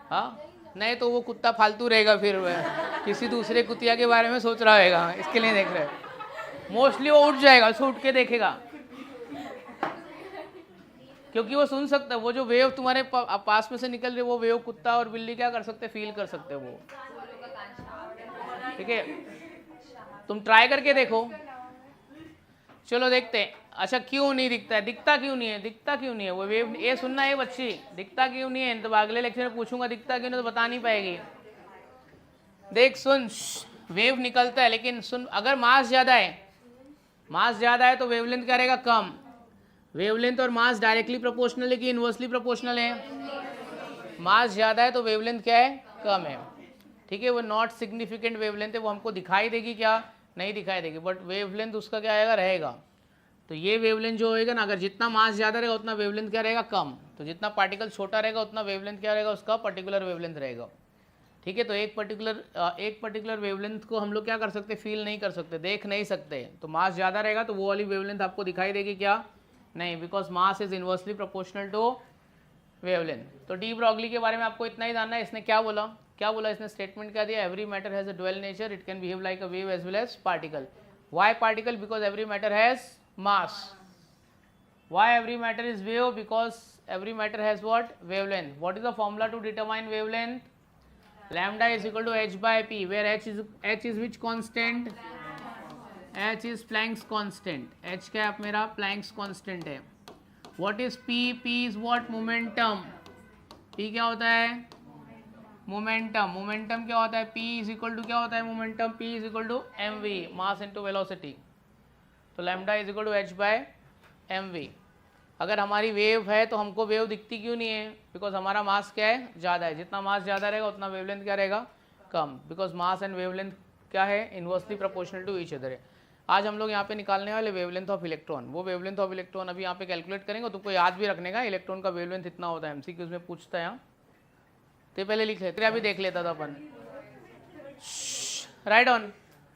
हाँ नहीं तो वो कुत्ता फालतू रहेगा, फिर किसी दूसरे कुतिया के बारे में सोच रहा होगा, इसके लिए देख रहे मोस्टली वो उठ जाएगा, उसको उठ के देखेगा, क्योंकि वो सुन सकता है, वो जो वेव तुम्हारे पास में से निकल रही है, वो वेव कुत्ता और बिल्ली क्या कर सकते, फील कर सकते हैं वो, ठीक है? तुम ट्राई करके देखो, चलो देखते हैं। अच्छा क्यों नहीं दिखता है, दिखता क्यों नहीं है, दिखता क्यों नहीं है वो वेव? ये सुनना है बच्ची, दिखता क्यों नहीं है? तो अगले लेक्चर में पूछूंगा दिखता क्यों नहीं, तो बता नहीं पाएगी। देख सुन, वेव निकलता है, लेकिन सुन, अगर मास ज़्यादा है तो वेवलेंथ क्या रहेगा, कम। वेवलेंथ और मास डायरेक्टली प्रोपोर्शनल है कि इनवर्सली प्रोपोर्शनल है? मास ज़्यादा है तो वेवलेंथ क्या है, कम है, ठीक है? वो नॉट सिग्निफिकेंट वेवलेंथ है, वो हमको दिखाई देगी क्या, नहीं दिखाई देगी, बट वेवलेंथ उसका क्या आएगा, रहेगा। तो ये वेवलेंथ जो होएगा ना, अगर जितना मास ज़्यादा रहेगा उतना वेवलेंथ क्या रहेगा, कम। तो जितना पार्टिकल छोटा रहेगा उतना वेवलेंथ क्या रहेगा, उसका पर्टिकुलर वेवलेंथ रहेगा, ठीक है? तो एक पर्टिकुलर वेवलेंथ को हम लोग क्या कर सकते, फील नहीं कर सकते, देख नहीं सकते। तो मास ज़्यादा रहेगा तो वो वाली वेवलेंथ आपको दिखाई देगी क्या, नहीं, because mass is inversely proportional to wavelength. तो डी ब्रॉगली के बारे में आपको इतना ही जानना है। इसने क्या बोला, इसने स्टेटमेंट क्या दिया, every matter has a dual nature, it can behave like a wave as well as particle. Why particle? Because every matter has mass. Why every matter is wave? Because every matter has what, wavelength. What is the formula to determine wavelength? Lambda is equal to h by p, where h is which constant? h is Planck's constant. h क्या है मेरा, Planck's constant है। What is p? p is what, momentum. p क्या होता है, मोमेंटम। मोमेंटम क्या होता है, p is equal to क्या होता है momentum, p is equal to mv, mass into velocity। तो lambda is equal to H by M V. अगर हमारी वेव है तो हमको वेव दिखती क्यों नहीं है, बिकॉज हमारा मास क्या है, ज़्यादा है। जितना मास ज़्यादा रहेगा उतना वेवलेंथ क्या रहेगा, कम, बिकॉज मास एंड वेवलेंथ क्या है, inversely proportional to each other है। आज हम लोग यहाँ पे निकालने वाले वेवलेंथ ऑफ इलेक्ट्रॉन। वो वेवलेंथ ऑफ इलेक्ट्रॉन अभी यहाँ पे कैलकुलेट करेंगे, तुमको याद भी रखने का, इलेक्ट्रॉन का वेवलेंथ इतना होता है, एमसीक्यूज में पूछता है यहाँ, तो पहले लिख लेते, अभी देख लेता था अपन। राइट ऑन,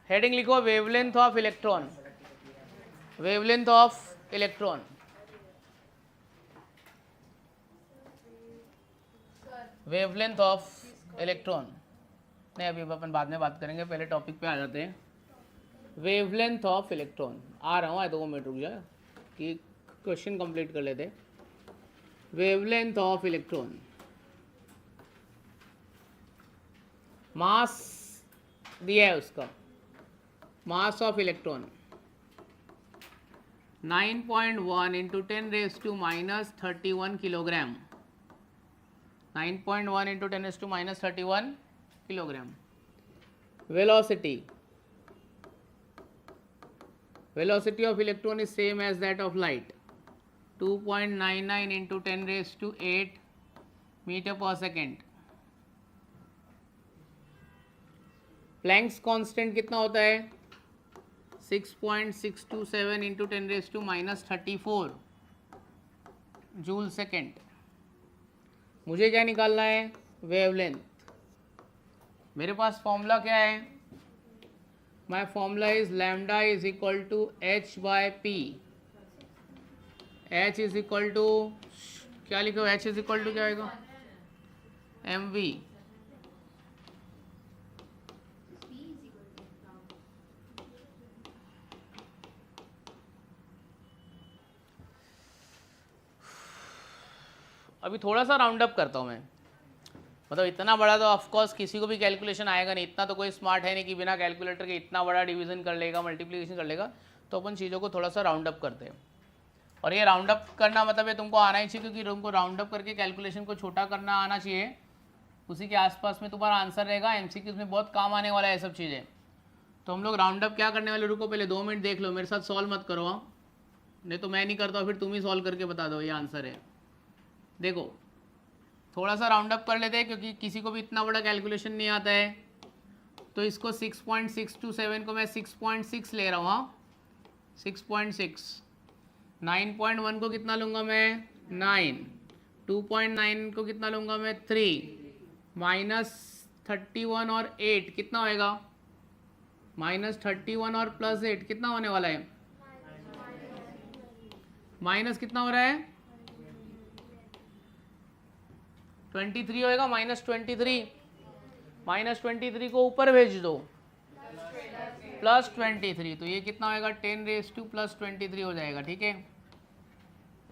हेडिंग लिखो wavelength of electron, wavelength of electron. Wavelength of electron नहीं, अभी अपन बाद में बात करेंगे, पहले टॉपिक पे आ जाते हैं। वेवलेंथ ऑफ इलेक्ट्रॉन, आ रहा हूँ, 2 मिनट रुक जाए कि क्वेश्चन कंप्लीट कर लेते। वेवलेंथ ऑफ इलेक्ट्रॉन, मास दिया है उसका, mass of electron 9.1 into 10⁻³ kilogram, 9.1 into 10⁻³ kilogram. Velocity, velocity of electron is same as that of light, 2.99 into 10⁸ meter per second। Planck's constant कितना होता है? 6.627 into 10⁻34 जूल सेकेंड। मुझे क्या निकालना है? वेवलेंथ। मेरे पास फॉर्मूला क्या है? My formula is lambda is equal to h by p। h is equal to क्या लिखो? h is equal to क्या आएगा? mv। अभी थोड़ा सा राउंड अप करता हूँ मैं, मतलब इतना बड़ा तो ऑफकोर्स किसी को भी कैलकुलेशन आएगा नहीं, इतना तो कोई स्मार्ट है नहीं कि बिना कैलकुलेटर के इतना बड़ा डिवीजन कर लेगा, मल्टीप्लिकेशन कर लेगा। तो अपन चीज़ों को थोड़ा सा राउंड अप करते हैं, और ये राउंड अप करना मतलब है तुमको आना ही चाहिए, क्योंकि तुमको राउंड अप करके कैलकुलेशन को छोटा करना आना चाहिए, उसी के आसपास में तुम्हारा आंसर रहेगा। एमसीक्यूज में बहुत काम आने वाला है सब चीज़ें। तो हम लोग राउंड अप क्या करने वाले, रुको पहले 2 मिनट देख लो, मेरे साथ सॉल्व मत करो, नहीं तो मैं नहीं करता, फिर तुम ही सॉल्व करके बता दो ये आंसर है। देखो थोड़ा सा राउंड अप कर लेते हैं, क्योंकि किसी को भी इतना बड़ा कैलकुलेशन नहीं आता है। तो इसको 6.627 को मैं 6.6 ले रहा हूँ, हाँ 6.6। 9.1 को कितना लूँगा मैं? 9। 2.9 को कितना लूँगा मैं? 3। -31 और 8 कितना होएगा? -31 और +8 कितना होने वाला है? माइनस कितना हो रहा है? 23 होएगा, -23। -23 को ऊपर भेज दो, +23, तो ये कितना होएगा? 10⁻+23 हो जाएगा, ठीक है।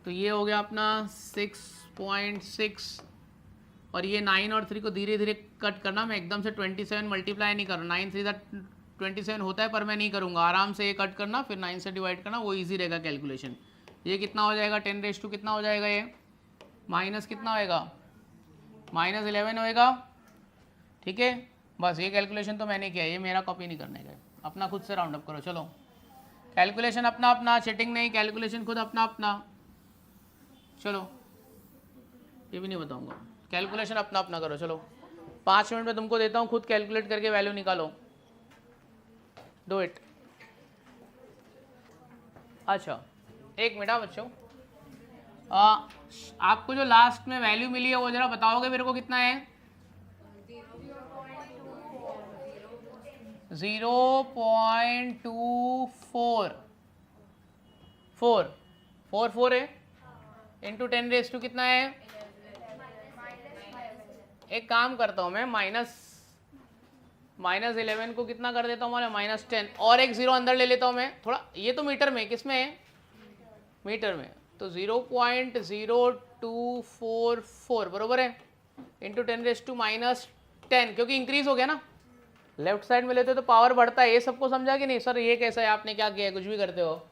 तो ये हो गया अपना 6.6, और ये 9 और 3 को धीरे धीरे कट करना, मैं एकदम से 27 मल्टीप्लाई नहीं कर रहा, 9 3 27 होता है, पर मैं नहीं करूँगा, आराम से ये कट करना, फिर 9 से डिवाइड करना, वो ईजी रहेगा कैलकुलेशन। ये कितना हो जाएगा? 10⁻, कितना हो जाएगा ये? माइनस कितना होएगा? -11 होएगा, ठीक है। बस ये कैलकुलेशन तो मैंने किया, ये मेरा कॉपी नहीं करने का, अपना खुद से राउंड अप करो। चलो कैलकुलेशन अपना अपना, चीटिंग नहीं, कैलकुलेशन खुद अपना अपना। चलो ये भी नहीं बताऊंगा, कैलकुलेशन अपना अपना करो। चलो 5 मिनट में तुमको देता हूँ, खुद कैलकुलेट करके वैल्यू निकालो, डू इट। अच्छा 1 मिनट बच्चों, आपको जो लास्ट में वैल्यू मिली है वो जरा बताओगे मेरे को कितना है? 0.24 4 है, इंटू 10⁻, कितना है? एक काम करता हूँ मैं, -11 को कितना कर देता हूँ मैं? -10, और एक 0 अंदर ले लेता हूँ मैं थोड़ा, ये तो मीटर में, किस में है? मीटर में। तो 0.0244 बरोबर है, इंटू 10⁻⁻10, क्योंकि इंक्रीज हो गया ना, लेफ्ट साइड में लेते हो तो पावर बढ़ता है। ये सबको समझा कि नहीं? सर ये कैसा है, आपने क्या किया है, कुछ भी करते हो,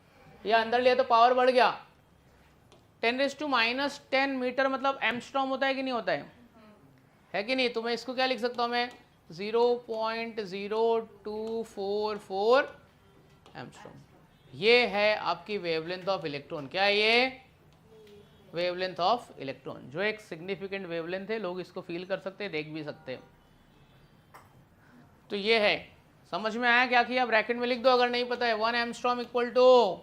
ये अंदर लिया तो पावर बढ़ गया। 10⁻10 मीटर मतलब एम्स्ट्रॉम होता है कि नहीं होता है कि नहीं? तो मैं इसको क्या लिख सकता हूँ मैं? 0.0244 एम्स्ट्रॉम। ये है आपकी वेवलेंथ ऑफ इलेक्ट्रॉन। क्या है ये? वेवलेंथ ऑफ इलेक्ट्रॉन, जो एक सिग्निफिकेंट वेवलेंथ है, लोग इसको फील कर सकते हैं, देख भी सकते हैं। तो ये है, समझ में आया क्या किया? ब्रैकेट में लिख दो अगर नहीं पता है। 1 एम्स्ट्रॉम इक्वल टू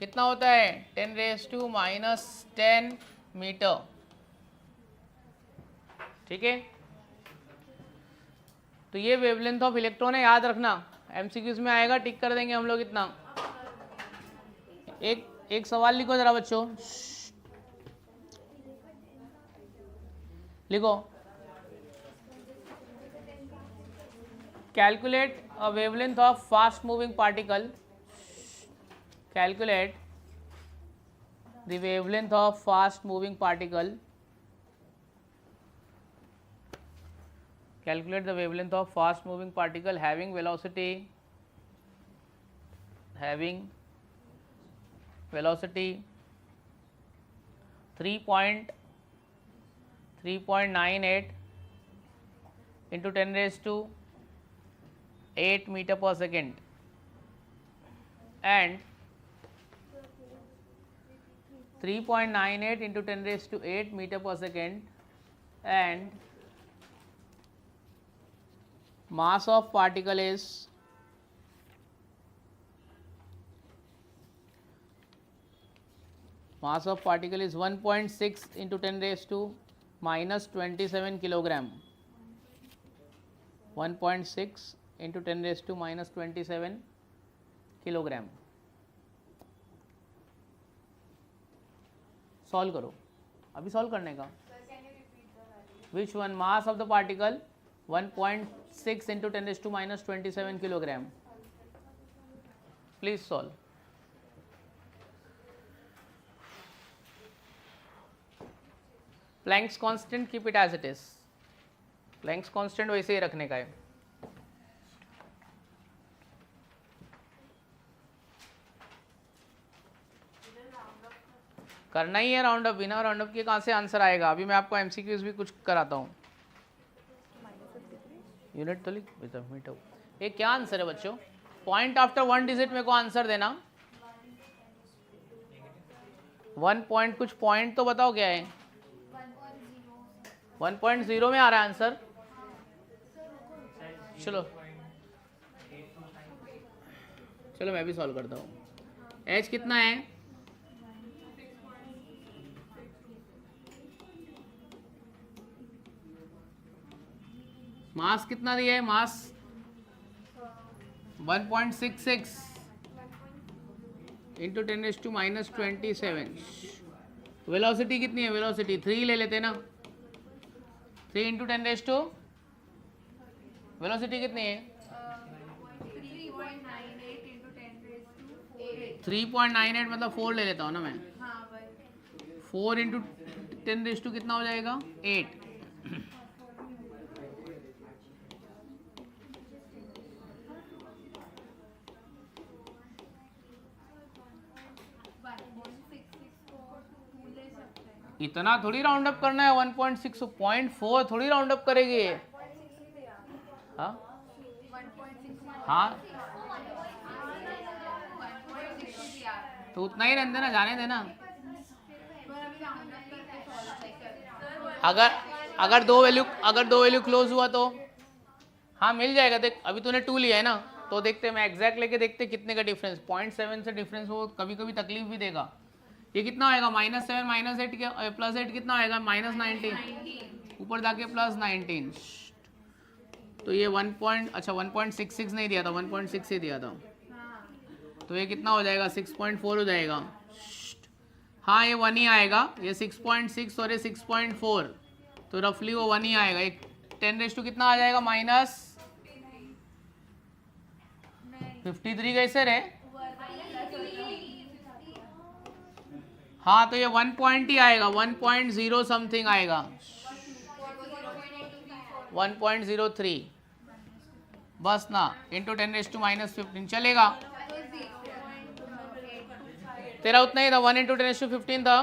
कितना होता है? 10⁻⁻10 मीटर, ठीक है। तो ये वेवलेंथ ऑफ इलेक्ट्रॉन है, याद रखना, एमसीक्यूज में आएगा, टिक कर देंगे हम लोग इतना। एक सवाल लिखो जरा बच्चों, लिखो, calculate a wavelength of fast moving particle, calculate the wavelength of fast moving particle, calculate the wavelength of fast moving particle having velocity 3.98 into 10 raised to 8 meter per second and 3.98 into 10 raised to 8 meter per second and mass of particle is 1.6 into 10 raised to minus 27 kilogram. 1.6 into 10 raised to minus 27 kilogram. Solve करो, अभी सॉल्व करने का। Which one? Mass of the particle 1.6 into 10 raised to minus 27 kilogram. Please solve. Planck's constant, keep it as it is. Planck's constant वैसे ही रखने का है। करना ही है राउंड अप, बिना राउंड अप के कहाँ से आंसर आएगा। अभी मैं आपको एमसीक्यूज भी कुछ कराता हूँ। यूनिट तो लिख, ये क्या आंसर है बच्चों? पॉइंट आफ्टर 1 डिजिट मेरे को आंसर देना। 1 पॉइंट, कुछ पॉइंट तो बताओ क्या है। 1.0 में आ रहा है आंसर। चलो मैं भी सॉल्व करता हूँ। एच कितना है? मास कितना दिया है? मास 1.66 into 10 raised to minus 27। Velocity कितनी है? वेलोसिटी 3 ले लेते ना। 3 इंटू 10 raised to, वेलोसिटी कितनी है? 3.98 मतलब 4 ले लेता हूँ ना मैं। 4 इंटू 10 raised to कितना हो जाएगा? 8। इतना थोड़ी राउंड अप करना है। 1.6 0.4 थोड़ी राउंड अप करेगी। हाँ हाँ, तो उतना ही रहने देना, जाने देना। अगर दो वैल्यू क्लोज हुआ तो हाँ मिल जाएगा। देख अभी तूने 2 लिया है ना, तो देखते मैं एग्जैक्ट लेके देखते कितने का डिफरेंस। 0.7 से डिफरेंस वो कभी कभी तकलीफ भी देगा। ये कितना होएगा? -7 -8 के +8 कितना होएगा? -19। ऊपर जाके +19। तो ये 1.66 नहीं दिया था, 1.6 ही दिया था। तो ये कितना हो जाएगा? 6.4 हो जाएगा। हाँ ये 1 ही आएगा। ये 6.6 और ये 6.4, तो रफली वो 1 ही आएगा। एक 10 raised to कितना आ जाएगा? -53 कैसे रहे? हाँ तो ये 1 पॉइंट ही आएगा, 1.0 समथिंग आएगा, 1.03 बस ना। इंटू 10 raised to -15 चलेगा। तेरा उतना ही था, 1 इंटू 10 raised to 15 था।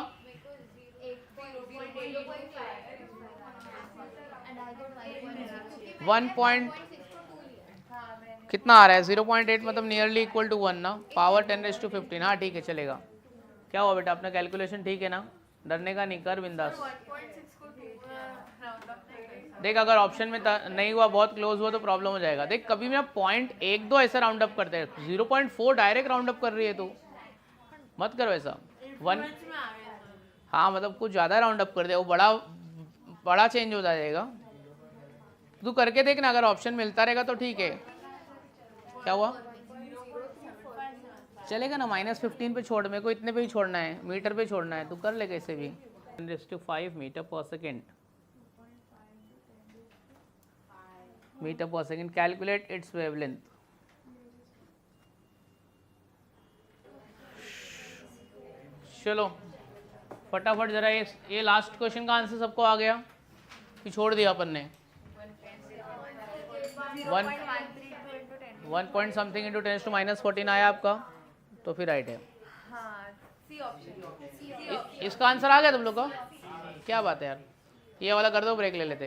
कितना आ रहा है? 0.8 मतलब नियरली इक्वल टू 1 ना। Power 10 raised to 15। हाँ ठीक है चलेगा। क्या हुआ बेटा, अपना कैलकुलेशन ठीक है ना? डरने का नहीं, कर बिंदास। देख अगर ऑप्शन में नहीं हुआ, बहुत क्लोज हुआ तो प्रॉब्लम हो जाएगा। देख कभी भी आप 0.1-2 ऐसा राउंड अप करते हैं, 0.4 डायरेक्ट राउंड अप कर रही है तो मत करो ऐसा। 1 हाँ मतलब कुछ ज़्यादा राउंड अप कर दे, वो बड़ा चेंज हो जाएगा। तू करके देख ना, अगर ऑप्शन मिलता रहेगा तो ठीक है। क्या हुआ? चलेगा ना, -15 पे छोड़, मेरे को इतने पे ही छोड़ना है, मीटर पे छोड़ना है, तू कर ले कैसे भी। 10⁵ मीटर पर सेकेंड, मीटर पर सेकेंड। Calculate its wavelength. चलो फटाफट जरा ये लास्ट क्वेश्चन का आंसर सबको आ गया कि छोड़ दिया अपन ने? 1 पॉइंट समथिंग इंटू 10⁻⁻14 आया आपका, तो फिर राइट है। इसका आंसर आ गया तुम लोग को? क्या बात है यार, ये वाला कर दो, ब्रेक ले लेते।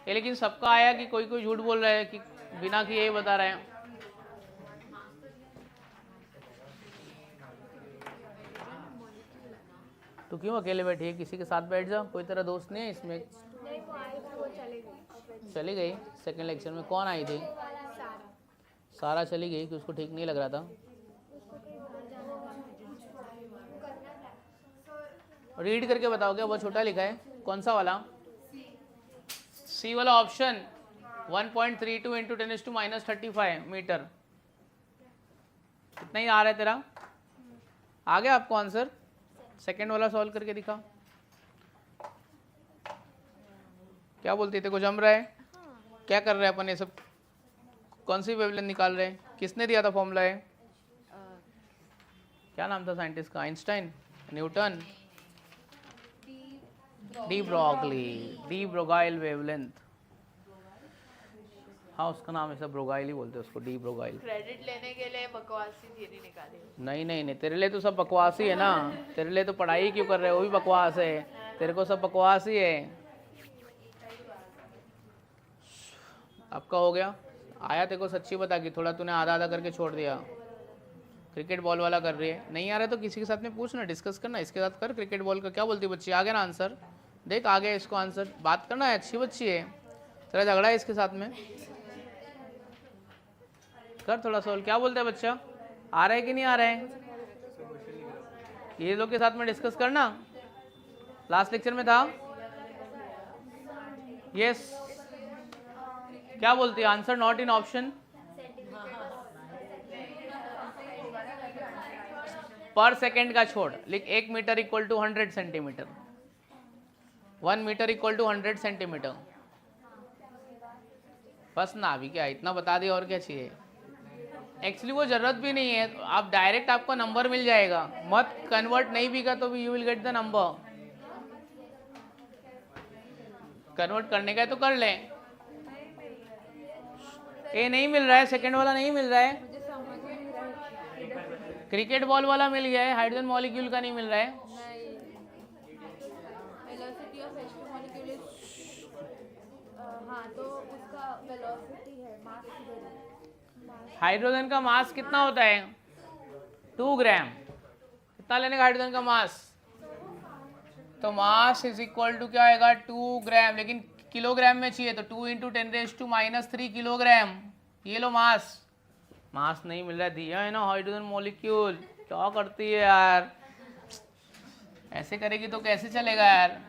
ये लेकिन सबका आया कि कोई कोई झूठ बोल रहा है कि बिना कि यही बता रहे हैं। तो क्यों अकेले बैठी है? किसी के साथ बैठ जा, कोई तेरा दोस्त नहीं है इसमें? नहीं, वो आई थी, वो चली गई। सेकंड लेक्चर में कौन आई थी? सारा चली गई कि उसको ठीक नहीं लग रहा था। रीड करके बताओ, क्या बहुत छोटा लिखा है? कौन सा वाला? सी वाला ऑप्शन। 1.32 into 10⁻⁻35 metre. कितना ही आ रहा है तेरा? आ गया आपको आंसर? सेकंड वाला सॉल्व करके दिखा। क्या बोलती थे, को जम रहा है? क्या कर रहे हैं अपन ये सब? कौन सी वेवलेंथ निकाल रहे हैं? किसने दिया था फॉर्मूला है? क्या नाम था साइंटिस्ट का? Einstein, Newton, de Broglie, de Broglie wavelength. हाँ, उसका नाम ऐसा ब्रोगाइल ही बोलते हैं उसको, डी ब्रोगाइल। क्रेडिट लेने के लिए बकवासी थियरी निकाली। नहीं नहीं नहीं, तेरे लिए तो सब बकवास ही है ना। तेरे लिए तो पढ़ाई क्यों कर रहे हो, वो भी बकवास है। तेरे को सब बकवास ही है। आपका हो गया? आया तेरे को? सच्ची बता कि थोड़ा तूने आधा आधा करके छोड़ दिया। क्रिकेट बॉल वाला कर रही है, नहीं आ रहा तो किसी के साथ में पूछना, डिस्कस करना, इसके साथ कर क्रिकेट बॉल का। क्या बोलती बच्ची? आ गया ना आंसर? देख आ गया इसको आंसर। बात करना है, अच्छी बच्ची है। तेरा झगड़ा है इसके साथ में, कर थोड़ा सॉल्व। क्या बोलता है बच्चा? आ रहा है कि नहीं आ रहा है? ये लोग के साथ में डिस्कस करना। लास्ट लेक्चर में था। यस, क्या बोलती है? Answer not in option. पर सेकेंड का छोड़, लिख 1 metre equal to 100 centimetre. 1 metre equal to 100 centimetre. बस ना, अभी क्या इतना बता दिया, और क्या चाहिए? एक्चुअली वो जरूरत भी नहीं है, आप डायरेक्ट आपको नंबर मिल जाएगा। मत कन्वर्ट, नहीं भी का तो भी you will get the number. Convert करने का है तो कर ले। ये नहीं मिल रहा है, सेकंड वाला नहीं मिल रहा है। क्रिकेट बॉल वाला मिल गया है, हाइड्रोजन मॉलिक्यूल का नहीं मिल रहा है। Velocity of H2 molecule is, हाँ तो उसका वेलोसिटी है, मास किधर है? हाइड्रोजन का मास कितना होता है? 2 ग्राम। कितना लेने का हाइड्रोजन का मास? तो मास इज इक्वल टू क्या आएगा? 2 ग्राम। लेकिन किलोग्राम में चाहिए तो 2 इंटू 10⁻³ किलोग्राम। ये लो मास। मास नहीं मिल रहा, दिया है ना हाइड्रोजन मॉलिक्यूल। क्या करती है यार, ऐसे करेगी तो कैसे चलेगा यार?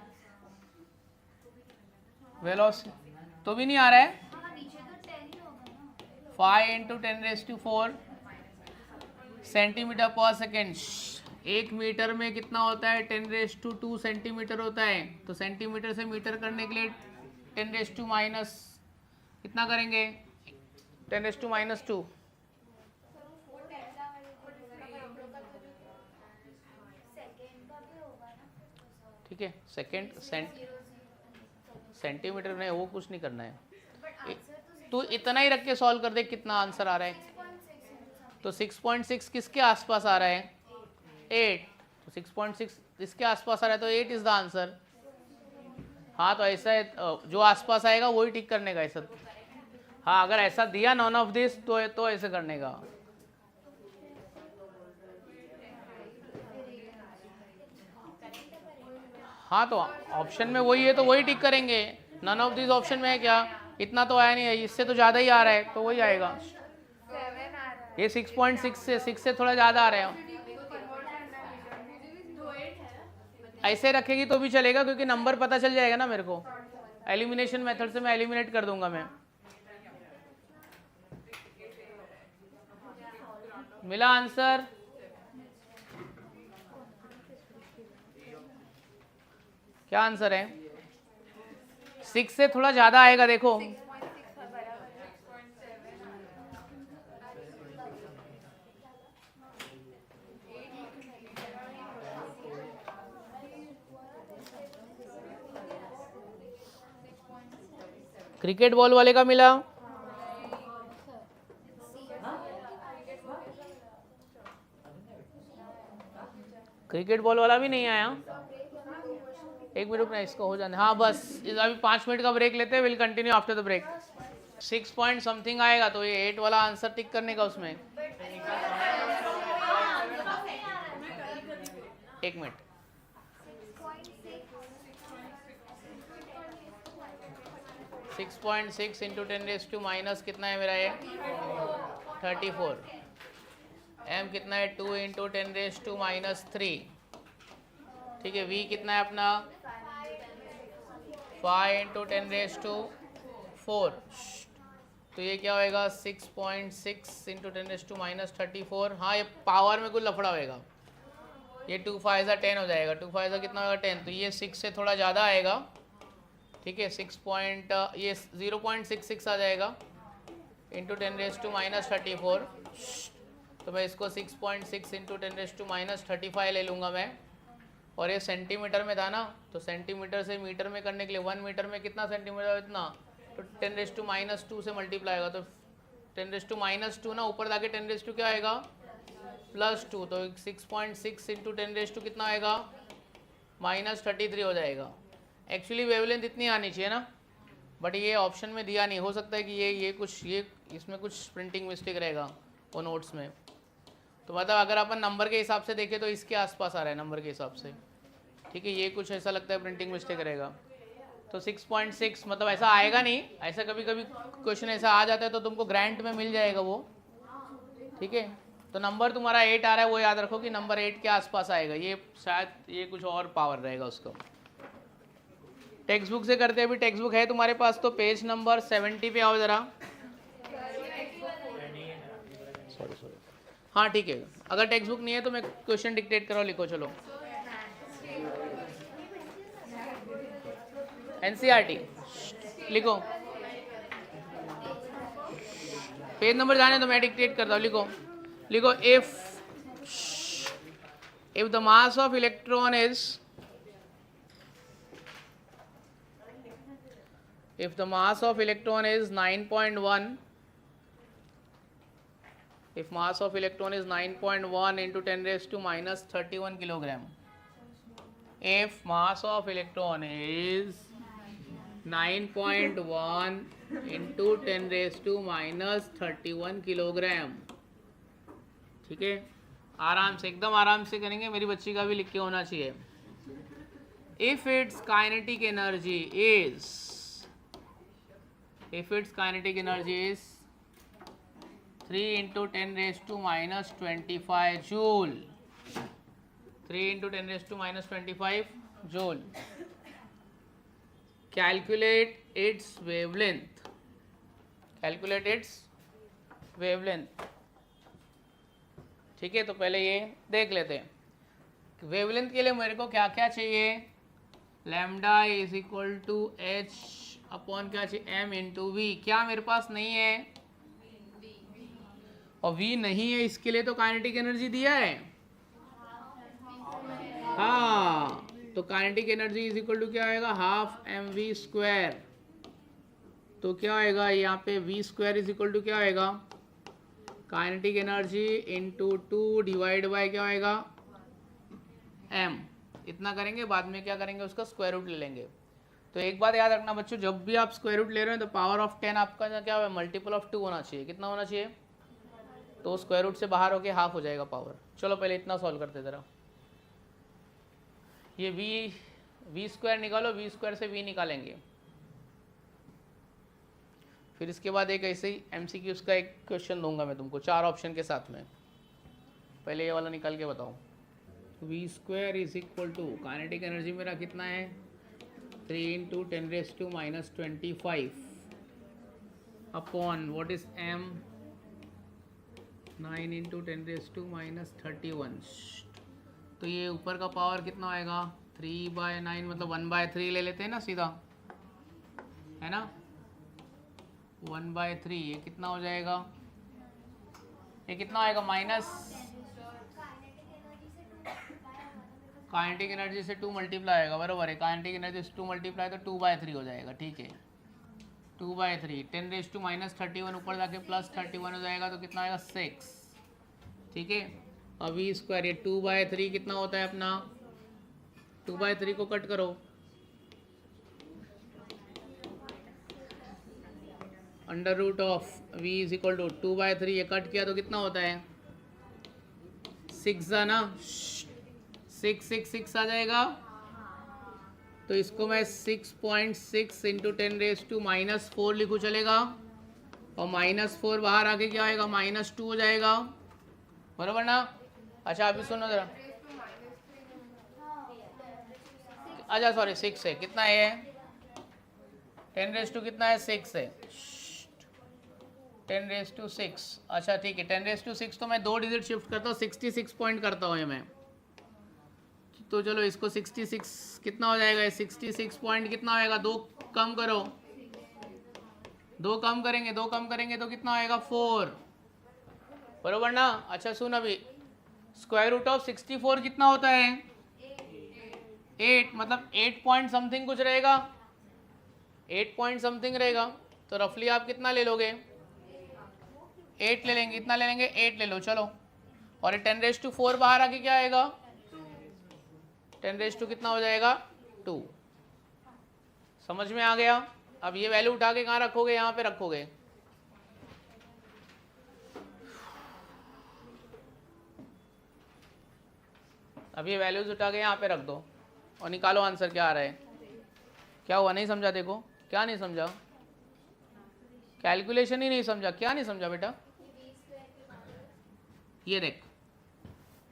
वेलोसिटी तो भी नहीं आ रहा है। 5 इंटू 10⁻⁴ सेंटीमीटर पर सेकेंड। 1 मीटर में कितना होता है? 10⁻² सेंटीमीटर होता है। तो सेंटीमीटर से मीटर करने के लिए 10⁻⁻, कितना करेंगे? 10⁻²। ठीक है, सेकेंड सेंटीमीटर में, वो कुछ नहीं करना है। तो इतना ही रख के सॉल्व कर दे, कितना आंसर आ रहा है? तो 6.6 किसके आसपास आ रहा है? 8। तो 6.6 इसके आसपास आ रहा है, तो 8 इज द आंसर। हाँ, तो ऐसा है, जो आसपास आएगा वही टिक करने का ऐसा। हाँ, अगर ऐसा दिया नॉन ऑफ दिस तो ऐसे करने का। हाँ, तो ऑप्शन में वही है तो वही टिक करेंगे। नन ऑफ दिस ऑप्शन में है क्या? इतना तो आया नहीं है, इससे तो ज़्यादा ही आ रहा है, तो वही आएगा। ये 6.6 से 6 से थोड़ा ज़्यादा आ रहा है। ऐसे रखेगी तो भी चलेगा, क्योंकि नंबर पता चल जाएगा ना मेरे को। एलिमिनेशन मेथड से मैं एलिमिनेट कर दूंगा मैं। मिला आंसर? क्या आंसर है? 6 से थोड़ा ज्यादा आएगा, देखो 6.6 है बराबर। क्रिकेट बॉल वाले का मिला? क्रिकेट बॉल वाला भी नहीं आया। एक मिनट में इसको हो जाने, हाँ बस अभी 5 मिनट का ब्रेक लेते हैं, will continue after the break. 6 point something आएगा तो ये 8 वाला आंसर टिक करने का उसमें। एक मिनट, 6.6 इंटू 10⁻⁻, माइनस कितना है मेरा ये 34। m कितना है 2 इंटू 10⁻⁻3। ठीक है, v कितना है अपना 5 इंटू 10⁻⁴। तो ये क्या होएगा 6.6 इंटू 10⁻⁻34। हाँ ये पावर में कुछ लफड़ा होएगा, ये 2 5 10 हो जाएगा, 2 5 कितना होगा 10, तो ये 6 से थोड़ा ज़्यादा आएगा। ठीक है, 0.66 आ जाएगा इंटू 10⁻⁻34। तो मैं इसको 6.6 इंटू 10⁻⁻35 ले लूँगा मैं। और ये सेंटीमीटर में था ना, तो सेंटीमीटर से मीटर में करने के लिए 1 मीटर में कितना सेंटीमीटर इतना, तो 10⁻² से मल्टीप्लाई होगा, तो 10⁻² ना ऊपर जाके 10 क्या आएगा +2, तो 6.6 इंटू 10 कितना आएगा -33 हो जाएगा। एक्चुअली वेवलेंथ इतनी आनी चाहिए ना, बट ये ऑप्शन में दिया नहीं, हो सकता है कि ये इसमें कुछ प्रिंटिंग मिस्टेक रहेगा वो नोट्स में। तो मतलब अगर अपन नंबर के हिसाब से देखें तो इसके आसपास आ रहा है नंबर के हिसाब से। ठीक है, ये कुछ ऐसा लगता है प्रिंटिंग मिस्टेक रहेगा। तो 6.6 मतलब ऐसा आएगा नहीं, ऐसा कभी कभी क्वेश्चन ऐसा आ जाता है तो तुमको ग्रांट में मिल जाएगा वो। ठीक है, तो नंबर तुम्हारा 8 आ रहा है, वो याद रखो कि नंबर 8 के आसपास आएगा, ये शायद ये कुछ और पावर रहेगा उसको। टेक्स्ट बुक से करते हैं, अभी टेक्स्ट बुक है तुम्हारे पास तो पेज नंबर 70 पे आओ ज़रा। सॉरी, हाँ ठीक है, अगर टेक्स्ट बुक नहीं है तो मैं क्वेश्चन डिक्टेट करो, लिखो चलो। NCERT लिखो, पेज नंबर जाने तो मैं डिक्टेट करता हूँ, लिखो if the mass of electron is if the mass of electron is 9.1, if mass of electron is 9.1 into 10⁻⁻31 kilogram, if mass of electron is 9.1 into 10⁻⁻31 kilogram, ठीक है, आराम से एकदम आराम से करेंगे, मेरी बच्ची का भी लिख के होना चाहिए। if its kinetic energy is 3 into 10⁻⁻25 joule, 3 into 10⁻⁻25 joule, calculate its wavelength, ठीक है। तो पहले ये देख लेते हैं, वेवलेंथ के लिए मेरे को क्या क्या चाहिए, lambda is equal to h upon क्या चाहिए m इंटू वी, क्या मेरे पास नहीं है, और v नहीं है, इसके लिए तो काइनेटिक एनर्जी दिया है, हाँ, तो kinetic energy is equal to क्या आएगा, ½ mv²। तो क्या आएगा यहाँ पे v² इज इक्वल टू क्या आएगा, kinetic energy into 2 divide by क्या आएगा m, इतना करेंगे, बाद में क्या करेंगे उसका स्क्वायर रूट ले लेंगे। तो एक बात याद रखना बच्चों, जब भी आप स्क्वायर रूट ले रहे हो तो पावर ऑफ 10 आपका क्या है, मल्टीपल ऑफ 2 होना चाहिए, कितना होना चाहिए, तो स्क्वायर रूट से बाहर होके हाफ हो जाएगा पावर। चलो पहले इतना सॉल्व करते ज़रा, ये v² निकालो, v² से v निकालेंगे, फिर इसके बाद एक ऐसे ही MCQ का एक क्वेश्चन दूंगा मैं तुमको 4 ऑप्शन के साथ में। पहले ये वाला निकाल के बताओ, v² is equal to kinetic energy मेरा कितना है 3 into 10 raised to minus 25 upon what is m 9 into 10 raised to minus 31. तो ये ऊपर का पावर कितना आएगा 3/9 मतलब 1/3 ले लेते हैं ना सीधा, है ना 1/3. ये कितना हो जाएगा, ये कितना आएगा माइनस काइनेटिक एनर्जी से 2 मल्टीप्लाई आएगा, बरोबर है. काइनेटिक एनर्जी से 2 मल्टीप्लाई तो 2/3 हो जाएगा. ठीक है 2/3 10 रेज टू माइनस 31 ऊपर जाके प्लस 31 हो जाएगा तो कितना आएगा 6. ठीक है अब वी स्क्वायर ये 2/3 कितना होता है अपना 2/3 को कट करो under root of v is equal to 2/3 ये कट किया तो कितना होता है 6 ना 6 आ जाएगा. तो इसको मैं 6.6 इंटू 10 रेज टू माइनस 4 लिखूँ चलेगा और -4 बाहर आके क्या आएगा -2 हो जाएगा, बराबर ना. अच्छा अभी सुनो जरा, अच्छा सॉरी 6 है, कितना है 10 रेज टू कितना है 6 है 10 रेज टू 6. अच्छा ठीक है 10 रेज टू 6 तो मैं 2 डिजिट शिफ्ट करता हूँ 66 पॉइंट करता हूँ ये मैं. तो चलो इसको 66 कितना हो जाएगा 66 पॉइंट कितना होएगा 2 कम करो 2 कम करेंगे तो कितना आएगा 4, बरोबर ना. अच्छा सुन अभी स्क्वायर रूट ऑफ 64 कितना होता है 8 मतलब 8 पॉइंट समथिंग कुछ रहेगा 8 पॉइंट समथिंग रहेगा. तो रफली आप कितना ले लोगे 8 ले लेंगे, इतना ले लेंगे 8 ले लो चलो. और ये 10 रेज टू 4 बाहर आके क्या आएगा 10 रेज टू कितना हो जाएगा 2. समझ में आ गया. अब ये वैल्यू उठा के कहाँ रखोगे यहाँ पे रखोगे. अब ये वैल्यूज उठा के यहाँ पे रख दो और निकालो आंसर क्या आ रहा है. क्या हुआ नहीं समझा, देखो क्या नहीं समझा, कैलकुलेशन ही नहीं समझा. क्या नहीं समझा बेटा, ये देख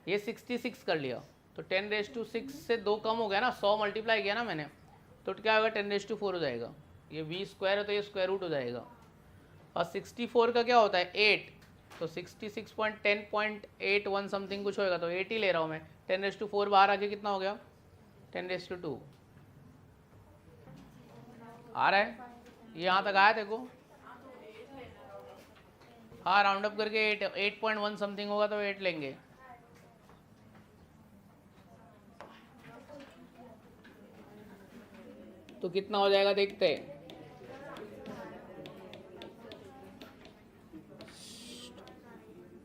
ये 66 कर लिया तो 10 रेज टू 6 से 2 कम हो गया ना 100 मल्टीप्लाई किया ना मैंने तो क्या होगा 10 रेज टू 4 हो जाएगा. ये v स्क्वायर है तो ये स्क्वायर रूट हो जाएगा. और 64 का क्या होता है 8 तो 66.10.81 समथिंग कुछ होएगा तो 8 ही ले रहा हूँ मैं. 10 रेज टू 4 बाहर आके कितना हो गया 10 रेज टू 2 आ रहा है. ये यहाँ तक आया देखो, हाँ राउंड अप करके 8.1 समथिंग होगा तो 8 लेंगे. तो कितना हो जाएगा देखते हैं.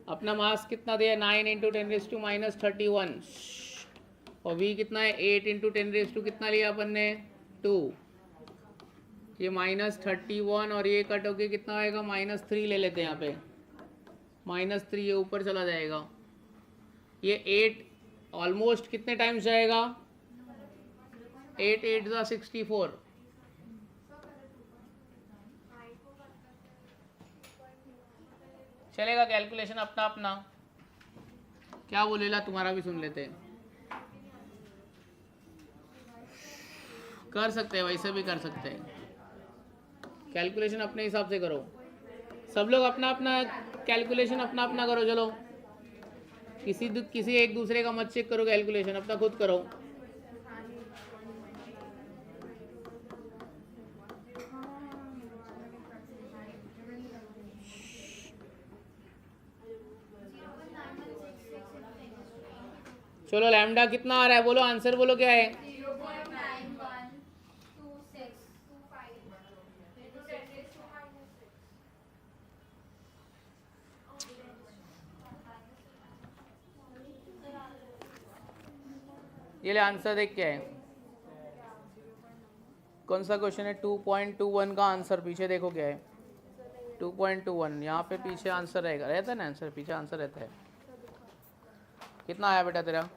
अपना मास कितना दिया 9 इंटू 10 रेज टू माइनस 31 और v कितना है 8 इंटू 10 रेज टू कितना लिया अपन ने 2. ये -31 और ये कट होके कितना आएगा -3 ले लेते हैं यहाँ पे -3 ये ऊपर चला जाएगा. ये 8 ऑलमोस्ट कितने टाइम्स जाएगा 8 8 ज़ा 64. चलेगा कैलकुलेशन अपना अपना. क्या बोलेला तुम्हारा भी सुन लेते हैं. कर सकते हैं वैसे भी कर सकते हैं. कैलकुलेशन अपने हिसाब से करो. सब लोग अपना अपना कैलकुलेशन अपना अपना करो. चलो किसी एक दूसरे का मत चेक करो, कैलकुलेशन अपना खुद करो. चलो लैम्डा कितना आ रहा है बोलो, आंसर बोलो क्या है. ये ले आंसर देख क्या है, कौन सा क्वेश्चन है 2.21 का आंसर पीछे देखो क्या है 2.21. यहाँ पे पीछे आंसर रहेगा, रहता है ना आंसर पीछे आंसर रहता है. कितना आया बेटा तेरा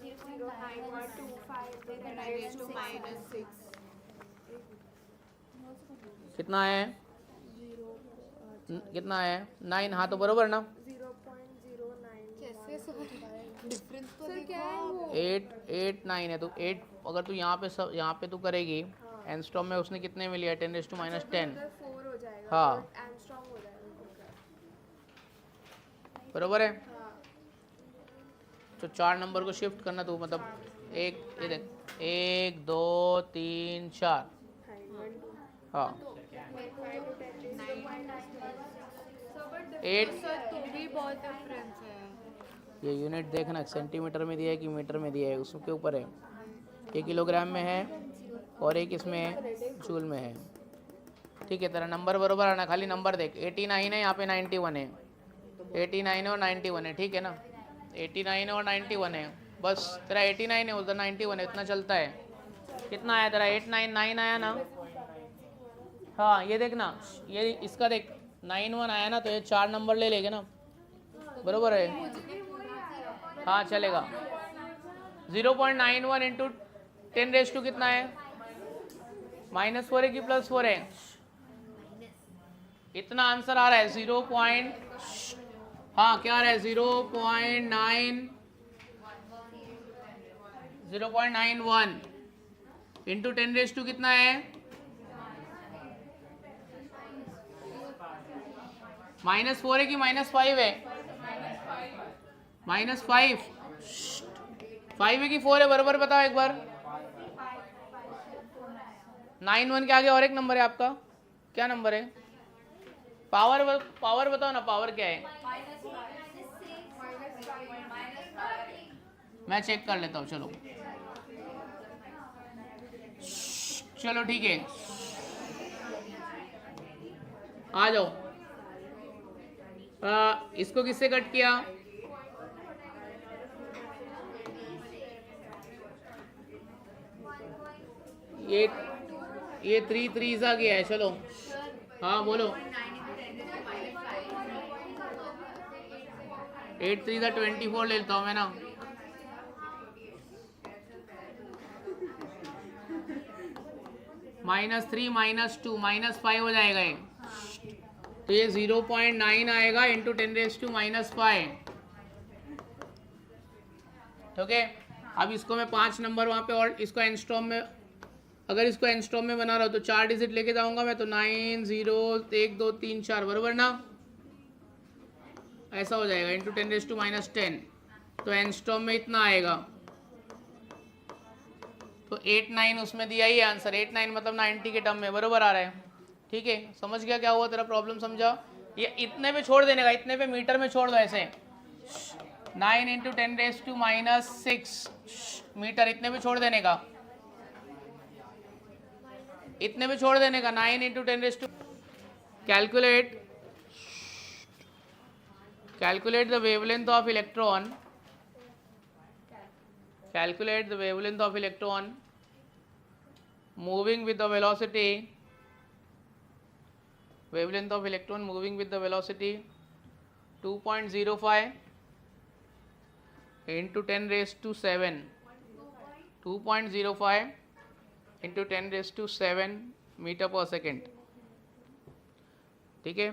0.25 कितना है? कितना है? 9। हाँ तो बरोबर ना। 0.09 कैसे सर डिफरेंस तो सर क्या है वो 8 9 है, तो 8 अगर तू यहाँ पे तू करेगी एंगस्ट्रॉम में, उसने कितने में लिया 10⁻⁻10। 4 हो जाएगा, हाँ। तो एंगस्ट्रॉम हो जाएगा। बरोबर है। हाँ। तो 4 नंबर को शिफ्ट करना, तो मतलब एक ये देख 1 2 3 4। हाँ 8। तो भी बहुत डिफरेंस है। ये यूनिट देखना सेंटीमीटर में दिया है कि मीटर में दिया है, उसके ऊपर है। ये किलोग्राम में है और एक इसमें जूल में है। ठीक है, तेरा नंबर बरोबर आना, खाली नंबर देख। 89 है, यहाँ पे 91 है। 89 है और 91 है, ठीक है ना। 89 है और 91 है, बस तेरा 89 है, उधर 91 है, इतना चलता है। कितना आया तेरा 899 आया ना। हाँ ये देखना, ये इसका देख 91 आया ना, तो ये 4 नंबर ले लेंगे ना, बरोबर है। हाँ चलेगा। 0.91 इंटू 10⁻² कितना है, -4 है कि +4 है। इतना आंसर आ रहा है 0. हाँ क्या आ रहा है 0.91 इंटू 10⁻² कितना है, -4 है कि -5 है, -5 5 है कि 4 है, बराबर बताओ एक बार। 91 के आगे और एक नंबर है आपका, क्या नंबर है? पावर बताओ ना, पावर क्या है? मैं चेक कर लेता हूँ, चलो चलो ठीक है, आ जाओ। इसको किससे कट किया? ये 3 3 आ गया है, चलो हाँ बोलो। 8 3 24 लेता हूँ मैं ना। -3 -2 -5 हो जाएगा ये, तो ये 0.9 आएगा इंटू 10⁻⁻5। ओके, अब इसको मैं 5 नंबर वहाँ पे, और इसको एंगस्ट्रॉम में, अगर इसको एंगस्ट्रॉम में बना रहा हूँ तो 4 डिजिट लेके जाऊंगा मैं, तो 9 0 1 2 3 4, बराबर ना, ऐसा हो जाएगा इंटू 10⁻⁻10। तो एंगस्ट्रॉम में इतना आएगा, तो 8 9 उसमें दिया ही आंसर। 8 9 मतलब 90 के टर्म में, बरोबर आ रहा है। ठीक है, समझ गया क्या हुआ तेरा प्रॉब्लम, समझा? ये इतने पे छोड़ देने का, इतने पे मीटर में छोड़ दो ऐसे। 9 इंटू 10⁻⁻6 मीटर, इतने पे छोड़ देने का, इतने पे छोड़ देने का। 9 into 10⁻, calculate the wavelength of electron, calculate the wavelength of electron moving with the velocity, wavelength of electron moving with the velocity 2.05 into 10⁻⁷, 2.05 into 10⁻⁷ metre पर सेकेंड। ठीक है,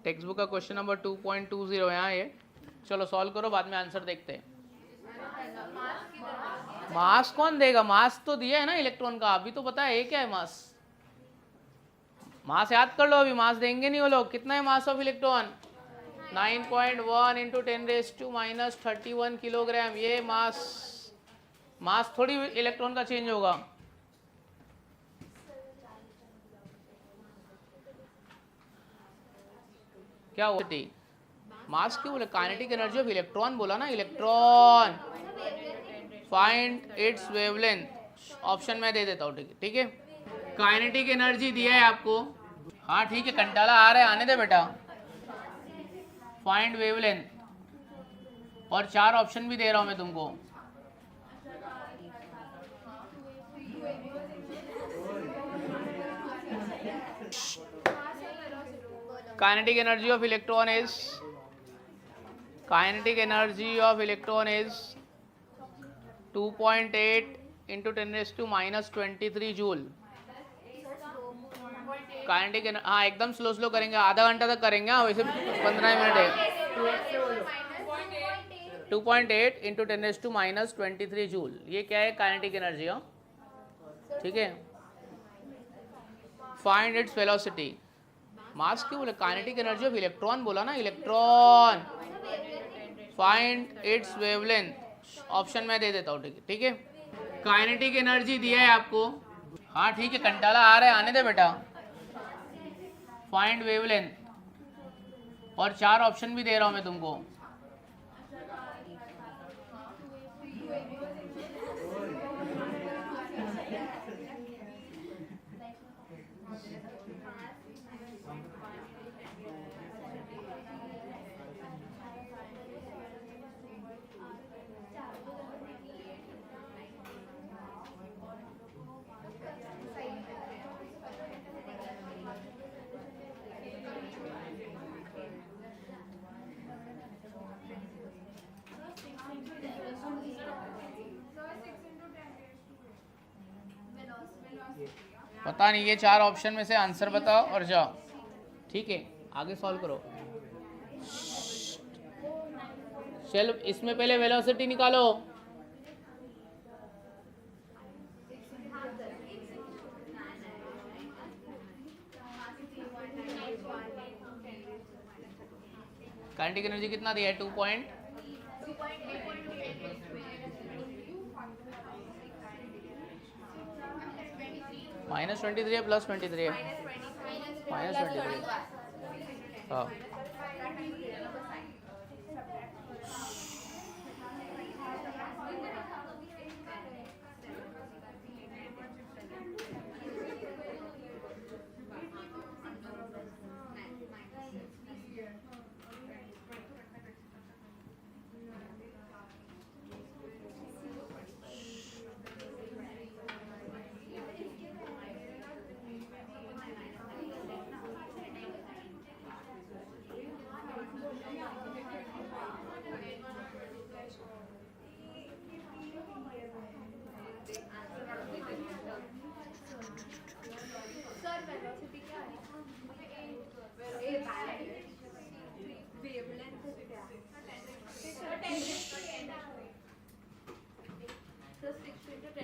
टेक्स्ट बुक का क्वेश्चन नंबर 2.20 यहाँ है। चलो सॉल्व करो, बाद में आंसर देखते हैं। मास कौन देगा? मास तो दिया है ना इलेक्ट्रॉन का, अभी तो पता है क्या है मास। मास याद कर लो, अभी मास देंगे नहीं वो लोग। कितना है mass of electron? 9.1 into 10⁻⁻31 kilogram. ये मास थोड़ी इलेक्ट्रॉन का चेंज होगा। क्या हुआ? मास क्यों बोले? काइनेटिक एनर्जी ऑफ इलेक्ट्रॉन बोला ना, electron. Find its wavelength, option मैं दे देता हूँ। ठीक है, काइनेटिक एनर्जी दिया है आपको। हाँ ठीक है, कंटाला आ रहा है, आने दे बेटा। फाइंड वेवलेंथ, और 4 ऑप्शन भी दे रहा हूँ मैं तुमको। Kinetic energy of electron is, kinetic energy of electron is 2.8 into 10⁻⁻23 joule. Kinetic, हाँ एकदम स्लो करेंगे, आधा घंटा तक करेंगे। हाँ वैसे 15 मिनट है। 2.8 इंटू 10⁻⁻³ जूल। ये क्या है? Kinetic energy. हो ठीक है। Find its velocity. मास क्यों बोले? काइनेटिक एनर्जी ऑफ इलेक्ट्रॉन बोला ना, electron. Find its wavelength, option मैं दे देता हूँ। ठीक है। काइनेटिक एनर्जी दिया है आपको। हाँ ठीक है, कंटाला आ रहा है, आने दे बेटा। फाइंड वेवलेंथ, और 4 ऑप्शन भी दे रहा हूँ मैं तुमको। पता नहीं, ये 4 ऑप्शन में से आंसर बताओ और जाओ। ठीक है, आगे सॉल्व करो। चलो इसमें पहले वेलोसिटी निकालो। काइनेटिक एनर्जी कितना दिया है? 2 पॉइंट -23 है +23 है? -23। हाँ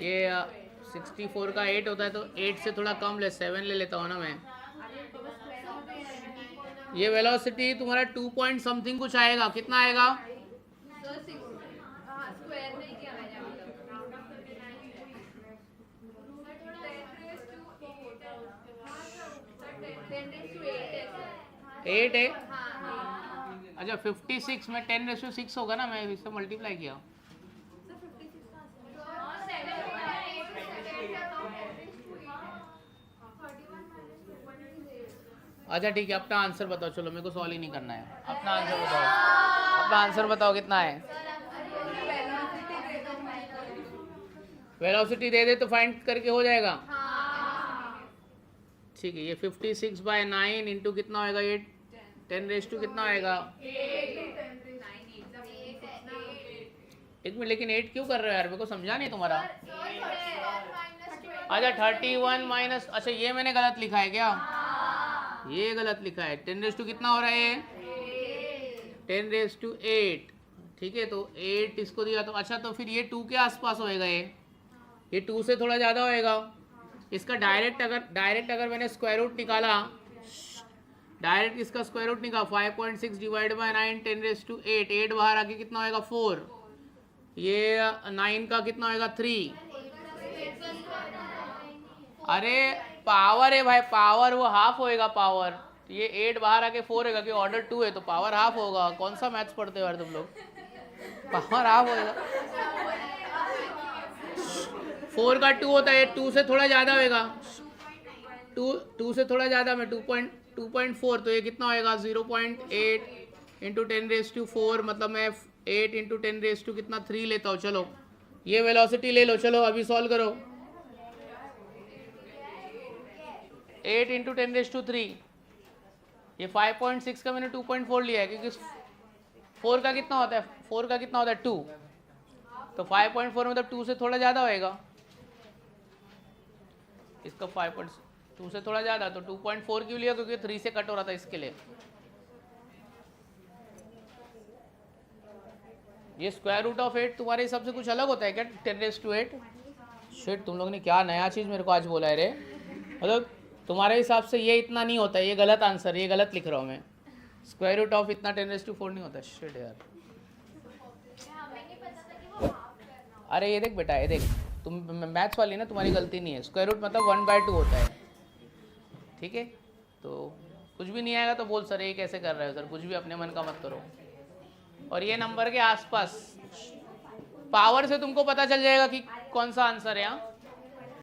ये 64 का 8 होता है, तो 8 से थोड़ा कम 7 ले लेता हूँ ना मैं। ये वेलोसिटी तुम्हारा 2 पॉइंट समथिंग कुछ आएगा। कितना आएगा? स्क्वायर नहीं किया मैंने अभी तक। 8 है। हाँ। अच्छा 56 में 10⁻6 होगा ना, मैं इससे मल्टीप्लाई किया। अच्छा ठीक है, अपना आंसर बताओ। चलो मेरे को सॉल्व ही नहीं करना है, अपना आंसर बताओ। अपना आंसर बताओ कितना है? वेलोसिटी दे दे तो फाइंड करके हो जाएगा। ठीक है, ये 56/9 इंटू कितना होएगा? ये 10⁻, कितना होएगा? 1 मिनट, लेकिन 8 क्यों कर रहे हो यार? मेरे को समझा नहीं तुम्हारा। अच्छा 31 माइनस, अच्छा ये मैंने गलत लिखा है क्या? ये गलत लिखा है। 10⁻, कितना हो रहा है? 10⁸ ठीक है, तो 8 इसको दिया तो अच्छा, तो फिर ये 2 के आसपास होएगा। ये 2 से थोड़ा ज़्यादा होएगा। इसका डायरेक्ट अगर मैंने स्क्वायर रूट निकाला, डायरेक्ट इसका स्क्वायर रूट निकाला 5.6 डिवाइड बाय 9 10⁸ 8 बाहर आके कितना होएगा? 4। ये 9 का कितना होएगा? 3। अरे पावर है भाई, पावर वो हाफ होएगा पावर। ये 8 बाहर आके 4 होगा, कि ऑर्डर 2 है तो पावर हाफ होगा। कौन सा मैथ्स पढ़ते हो यार तुम लोग? पावर हाफ होएगा। 4 का 2 होता है, 2 से थोड़ा ज़्यादा होएगा। 2 से थोड़ा ज़्यादा में 2.4, तो ये कितना होएगा? 0.8 इंटू 10⁻4, मतलब मैं 8 इंटू 10⁻, कितना 3 लेता हूँ। चलो ये वेलोसिटी ले लो। चलो अभी सॉल्व करो। 8 इंटू 10⁻3, ये 5.6 का मैंने 2.4 लिया है, क्योंकि 4 का कितना होता है? 4 का कितना होता है? 2। तो 5.4 मतलब 2 से थोड़ा ज़्यादा होएगा। इसका 5.2 से थोड़ा ज़्यादा, तो 2.4 क्यों लिया? क्योंकि 3 से कट हो रहा था, इसके लिए। ये स्क्वायर रूट ऑफ 8 तुम्हारे हिसाब से कुछ अलग होता है क्या 10⁸? शिट, तुम लोग ने क्या नया चीज़ मेरे को आज बोला है रे। मतलब तुम्हारे हिसाब से ये इतना नहीं होता है, ये गलत आंसर, ये गलत लिख रहा हूँ मैं। स्क्वायर रूट ऑफ इतना 10⁴ नहीं होता। शिट यार, अरे ये देख बेटा, ये देख, तुम मैथ्स वाली ना, तुम्हारी गलती नहीं है। स्क्वायर रूट मतलब 1/2 होता है, ठीक है। तो कुछ भी नहीं आएगा तो बोल सर ये कैसे कर रहे हो सर, कुछ भी अपने मन का मत करो। और ये नंबर के आसपास पावर से तुमको पता चल जाएगा कि कौन सा आंसर है। यहाँ